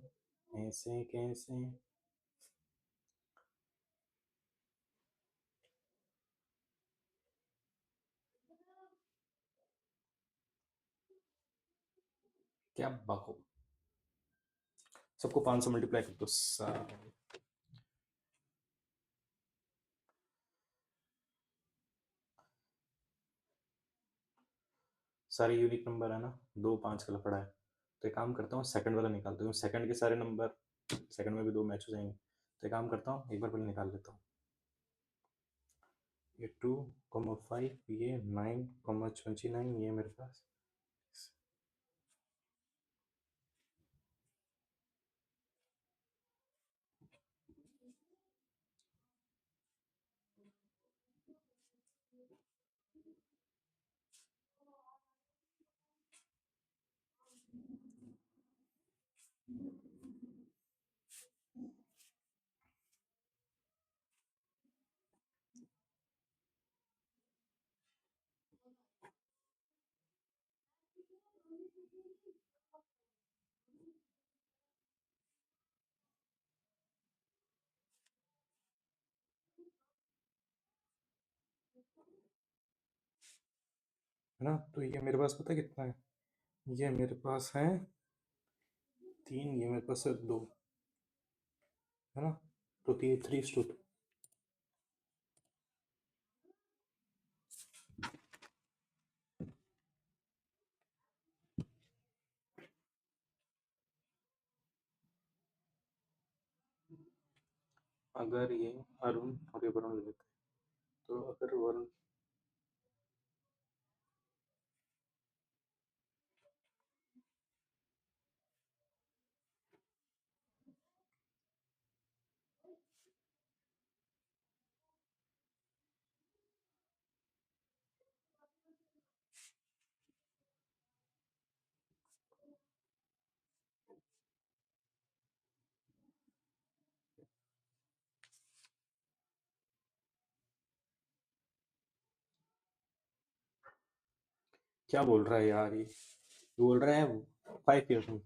[SPEAKER 1] ऐसे कैसे। क्या बको, सबको 500 मल्टीप्लाई कर दो। सारे यूनिक नंबर है ना, 2 5 का लफड़ा है। तो एक काम करता हूँ, सेकंड वाला निकालता हूँ, सेकंड के सारे नंबर सेकंड में भी 2 मैच हो जाएंगे। तो एक काम करता हूँ, एक बार पहले निकाल लेता हूँ। ये 2,5, ये 9,29, ये मेरे पास। है ना, तो ये मेरे पास पता है कितना है, ये मेरे पास है 3, ये मेरे पास है 2, है ना। तो 3:2। अगर ये अरुण और ये वरुण लेते हैं, तो अगर वरुण, क्या बोल रहा है यार ये बोल रहा है 5 years में।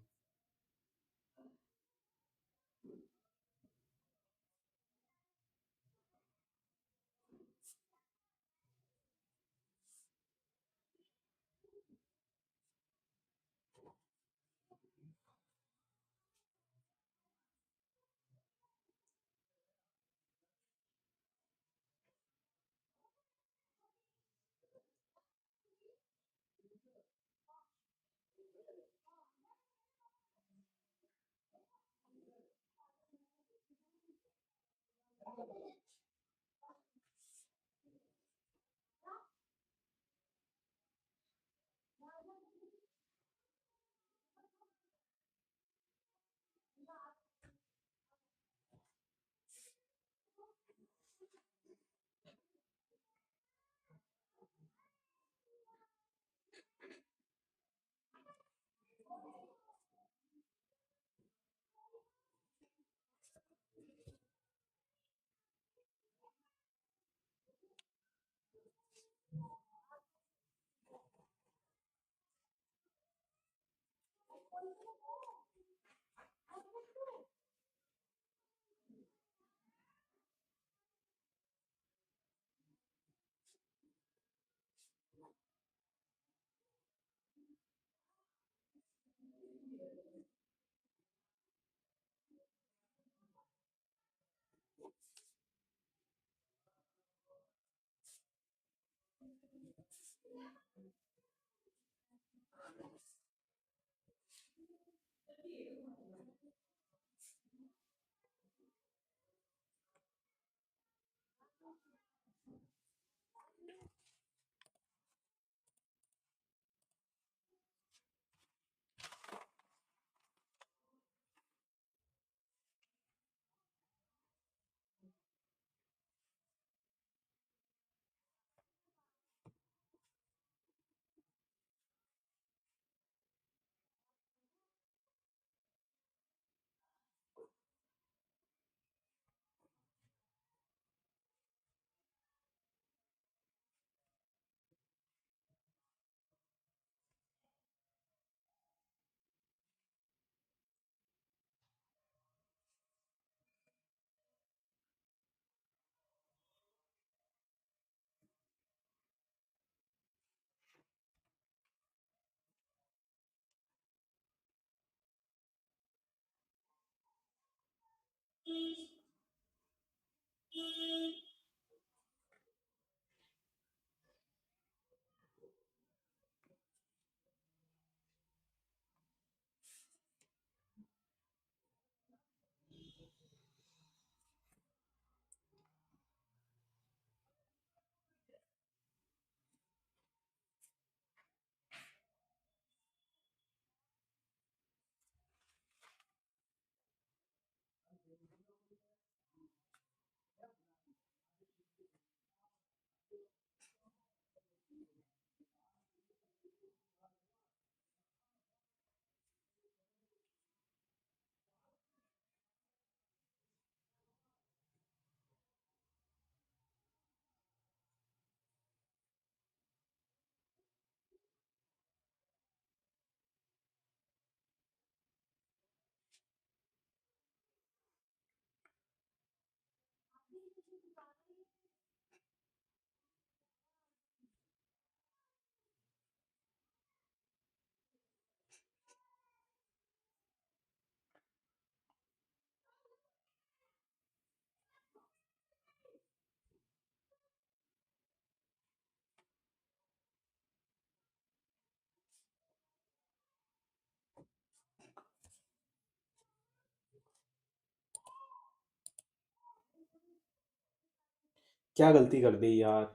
[SPEAKER 1] क्या गलती कर दी यार?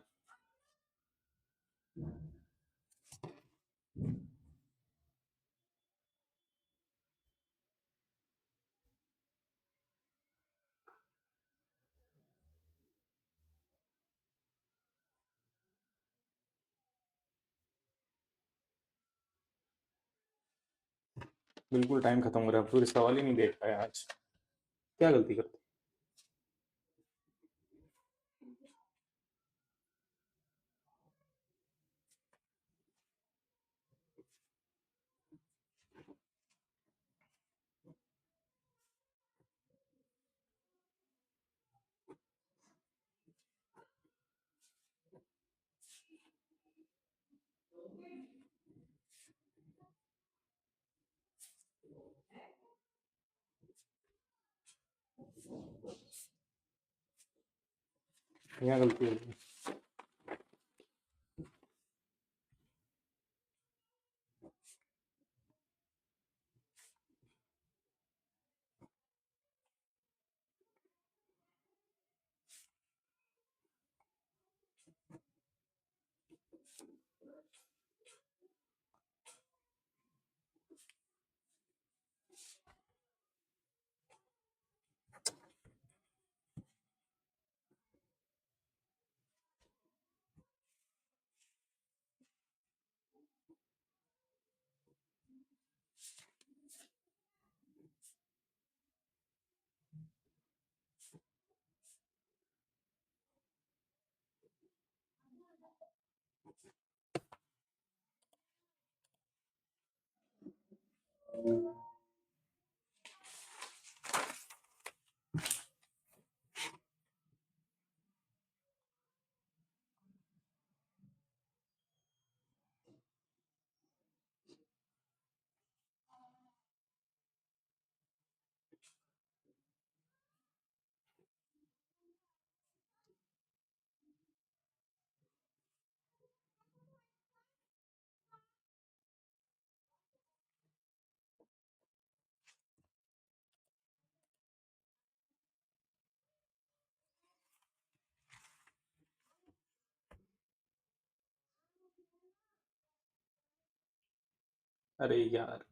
[SPEAKER 1] बिल्कुल टाइम खत्म हो रहा है, अब पूरे सवाल ही नहीं देख पाया आज। क्या गलती कर दी? क्या गलती हो गई? अरे यार।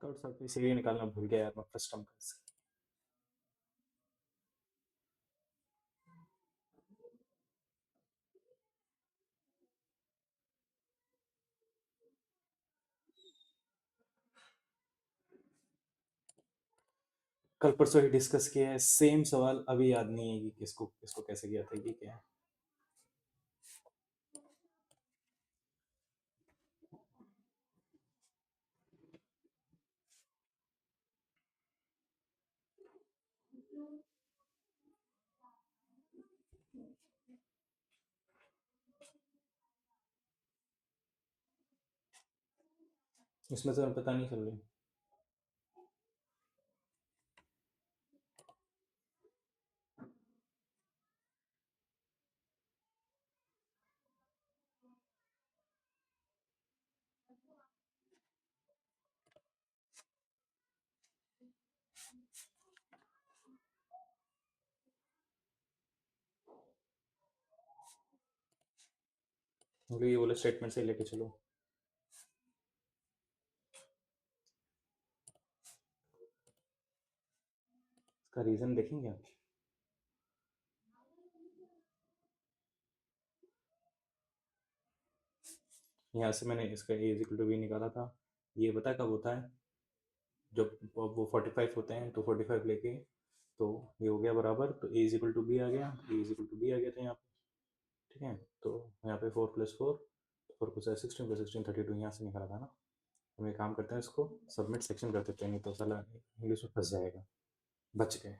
[SPEAKER 1] कट सर्फ इसीलिए निकालना भूल गया यार मैं फर्स्ट टाइम का। कल परसों ही डिस्कस किया है, सेम सवाल अभी याद नहीं है कि किसको किसको कैसे किया था, ये क्या है। इसमें तो पता नहीं चल रही। मुझे ये बोले स्टेटमेंट से लेके चलो। इसका रीजन देखेंगे आप। यहाँ से मैंने इसका ए इज इक्वल टू बी निकाला था। ये पता है कब होता है, जब वो 45 होते हैं तो 45 लेके, तो ये हो गया बराबर, तो ए इज इक्वल टू बी आ गया, ए इज इक्वल टू बी आ गया था यहाँ पे। ठीक है, तो यहाँ पे 4 + 4, 4 + 16 + 16 32 यहाँ से निकाला था ना। हम एक काम करते हैं, इसको सबमिट सेक्शन कर देते हैं, नहीं तो साला इंग्लिश में फंस जाएगा। बच गए।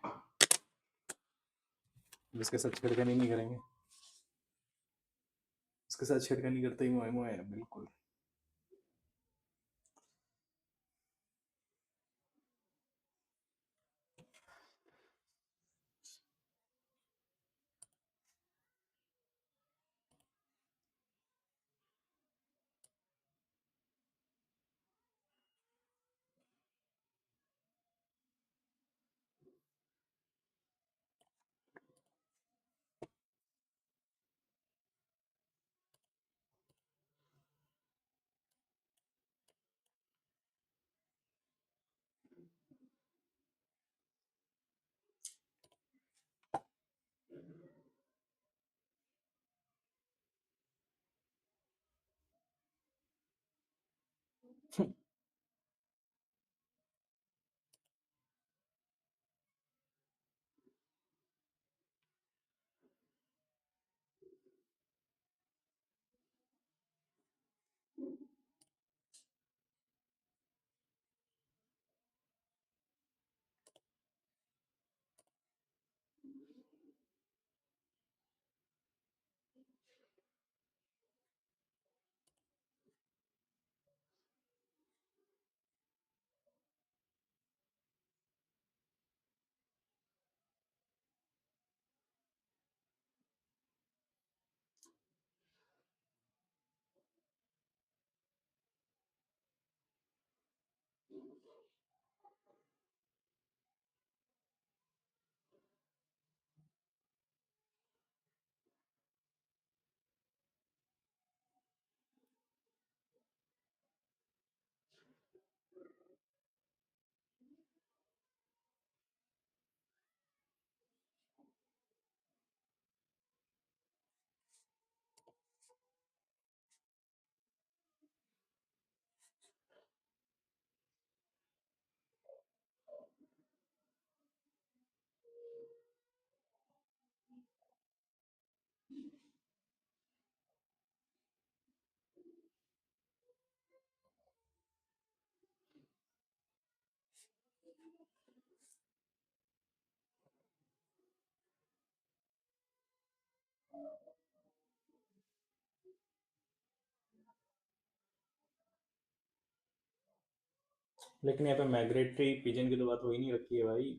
[SPEAKER 1] इसके साथ छेड़खानी नहीं करेंगे, इसके साथ छेड़खानी करते ही मोए मोए है बिल्कुल। लेकिन यहाँ पे माइग्रेटरी पिजन की तो बात हो ही नहीं रखी है भाई।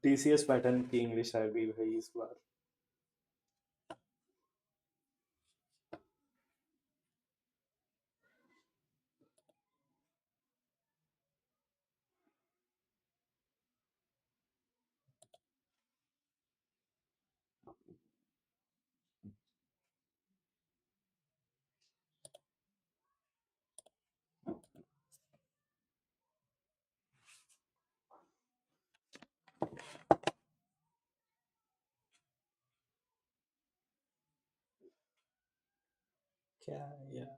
[SPEAKER 1] टीसीएस पैटर्न की इंग्लिश आ गई भाई इस बार। क्या यार।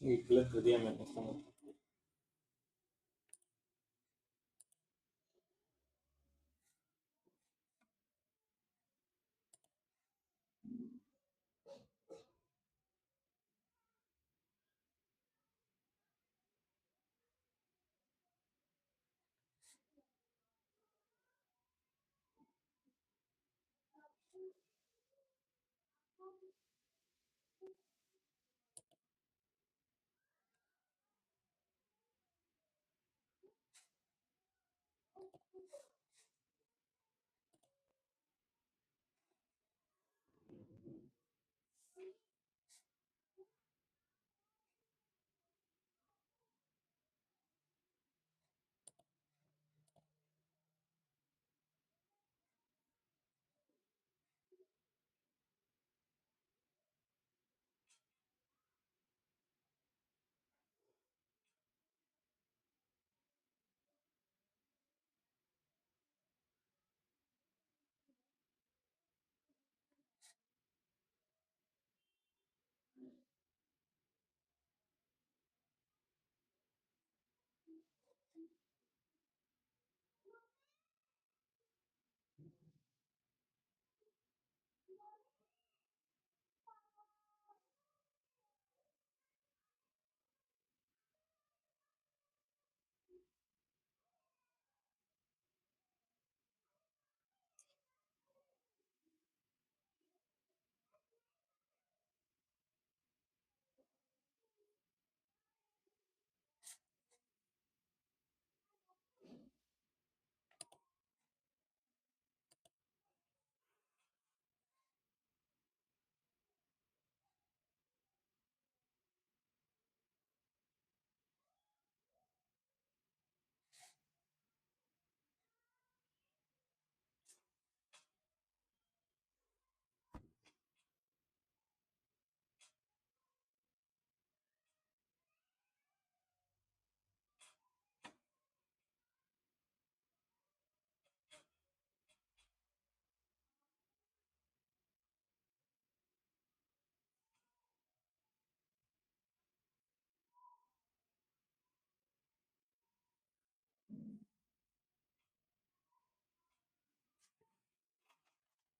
[SPEAKER 1] ये गलत कर दिया मैंने इसका मतलब।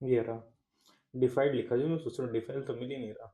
[SPEAKER 1] ये रहा डिफाइड लिखा, जो मैं सोच रहा हूँ डिफाइड तो मिल ही नहीं रहा।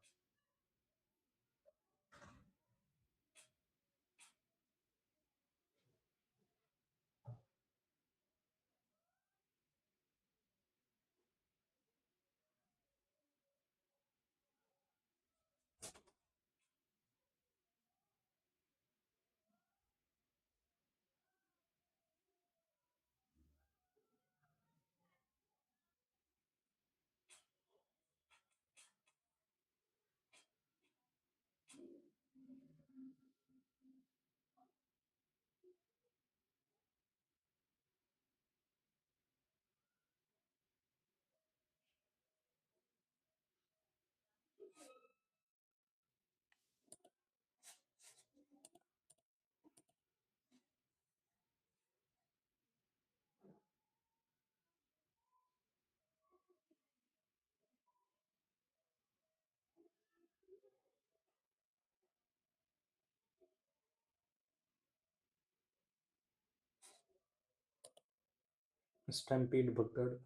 [SPEAKER 1] Stampede Bhagdad.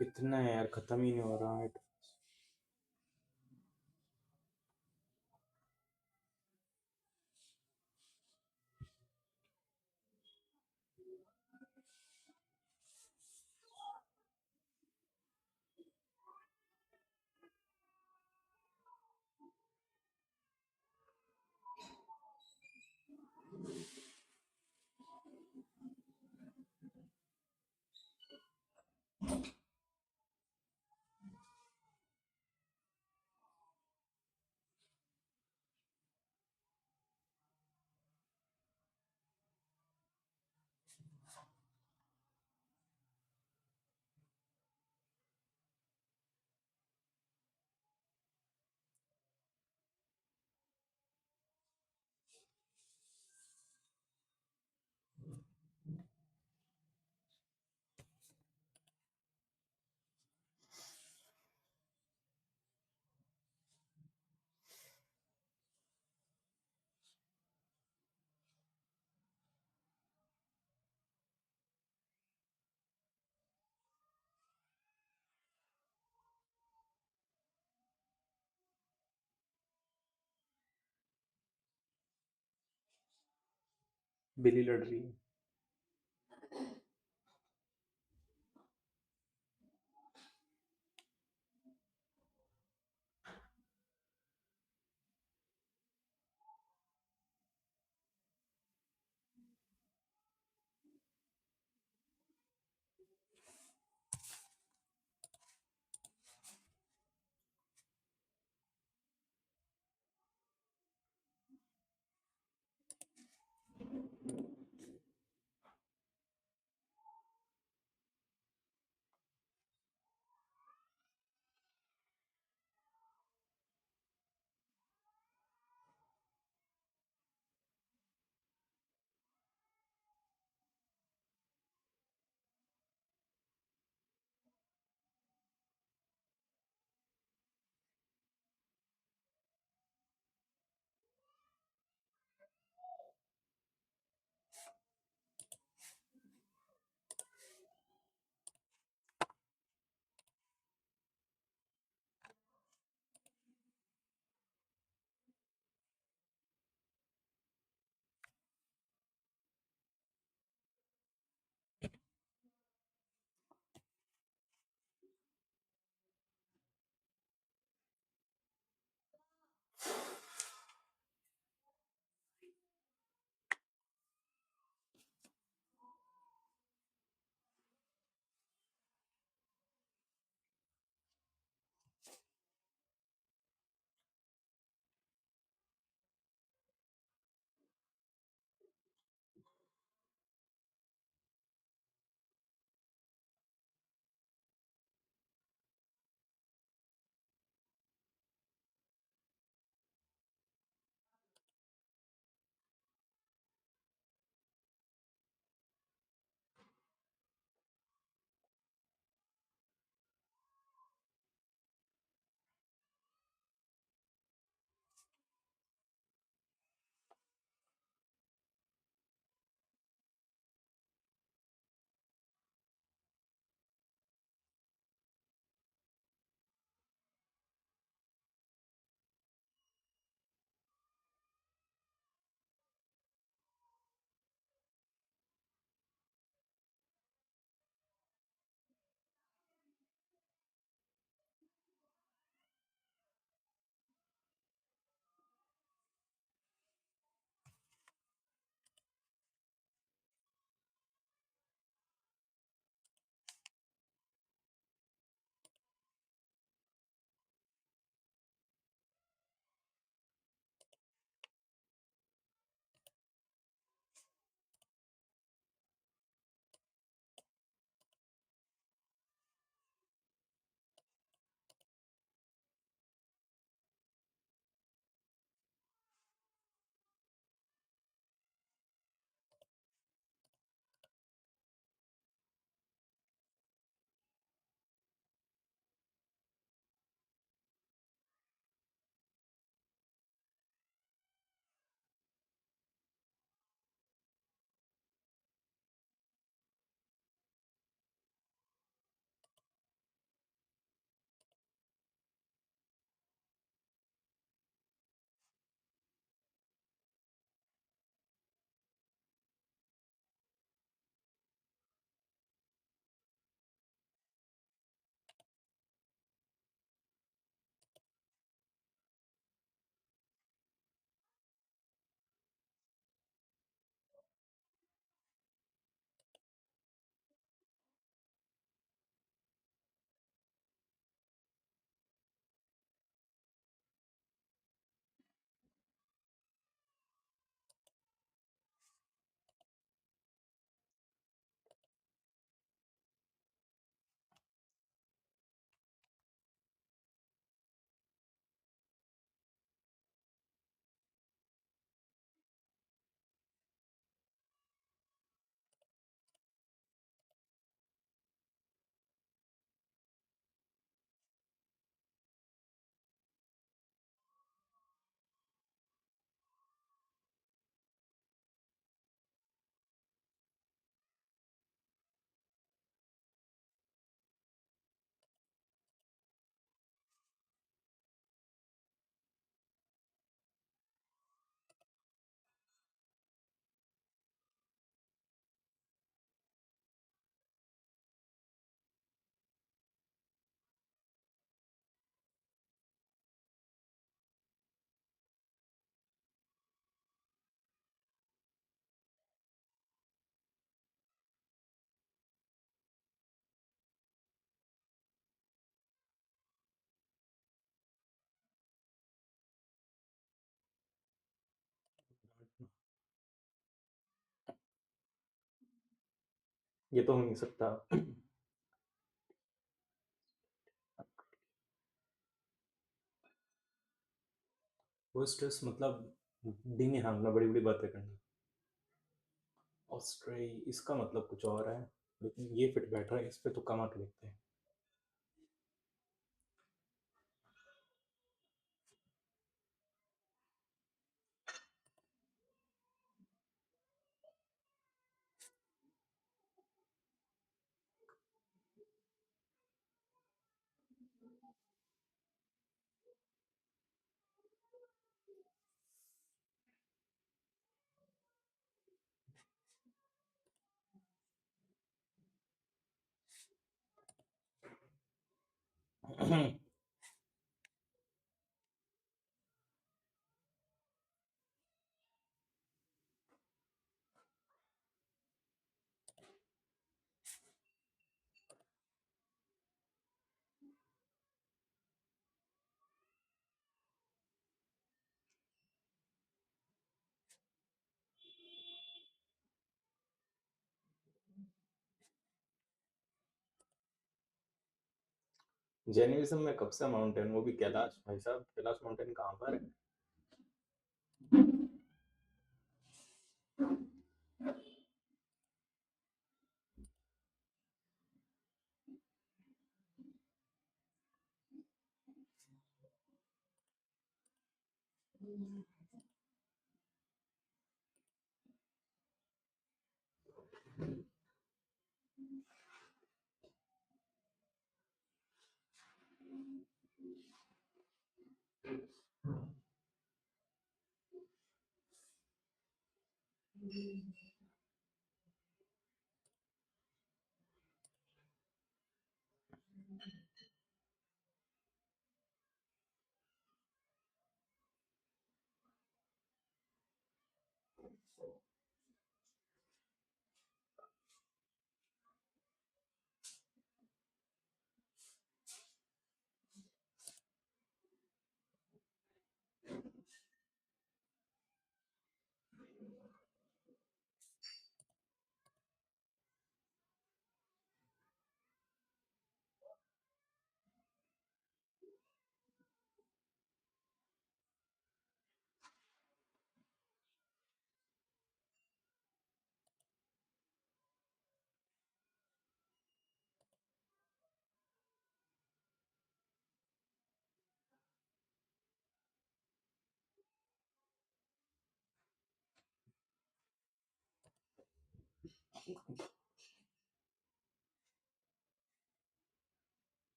[SPEAKER 1] कितना है यार, खत्म ही नहीं हो रहा है।
[SPEAKER 2] बिल्ली लड़ रही है।
[SPEAKER 1] ये तो हो नहीं सकता। वो स्ट्रेस मतलब दिन ही हाँकना, बड़ी बड़ी बातें करना। ऑस्ट्रे इसका मतलब कुछ और है, लेकिन ये फिट बैठ रहा है, इस पे तो कमा के देखते हैं। जैनिज्म में कब से माउंटेन, वो भी कैलाश, भाई साहब कैलाश माउंटेन कहाँ पर है?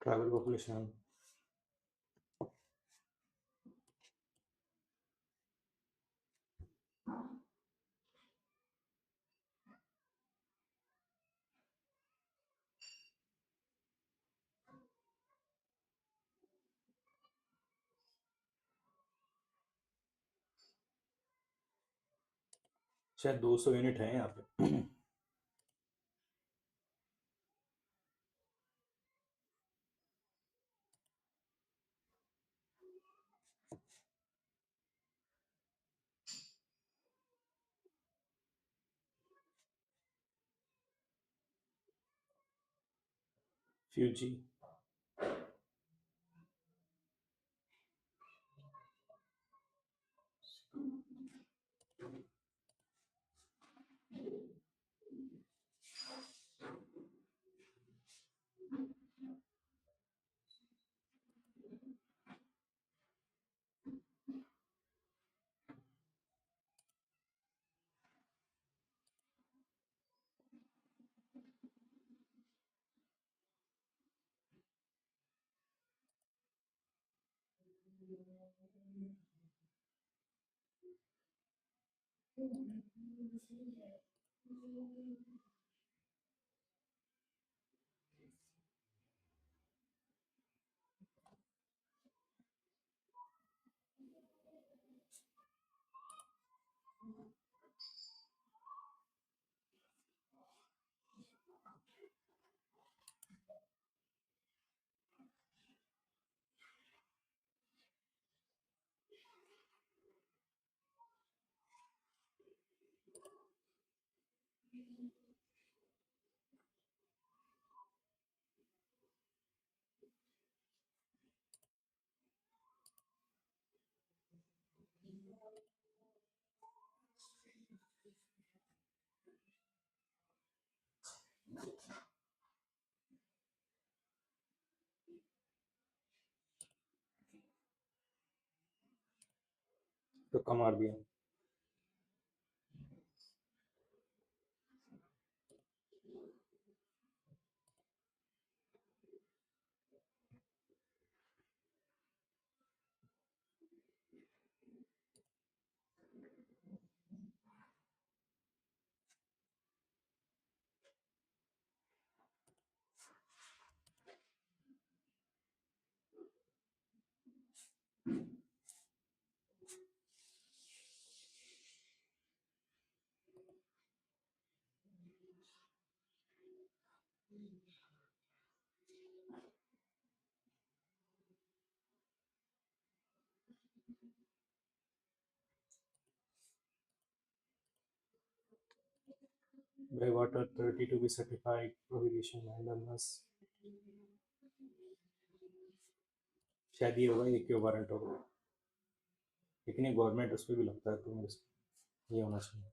[SPEAKER 1] Travel population. शायद 200 यूनिट है यहाँ पे। फ्यूजी। तुक्का मार दिया। By water 30 to be certified prohibition mandamus। शायद ये होगा, ये क्यों वारंट होगा, लेकिन ये गवर्नमेंट उस पर भी लगता है, तो मेरे से ये होना चाहिए।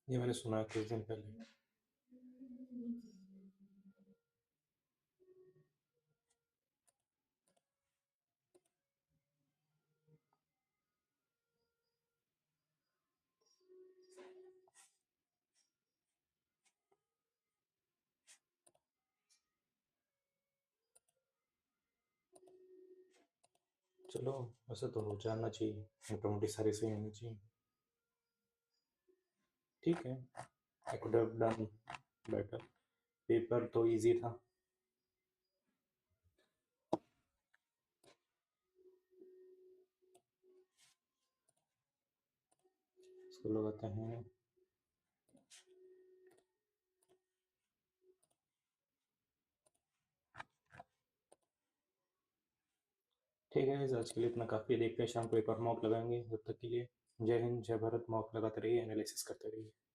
[SPEAKER 1] ये मैंने सुना है कुछ दिन पहले। चलो, वैसे तो हो जाना चाहिए, मोटामोटी सारी सही होनी चाहिए। ठीक है, I could have done better. Paper तो इजी था। इसको लगाते हैं। ठीक है, आज के लिए इतना काफ़ी है। देखते हैं शाम को एक और मॉक लगाएंगे। जब तक के लिए जय हिंद, जय भारत। मॉक लगाते रहिए, एनालिसिस करते रहिए।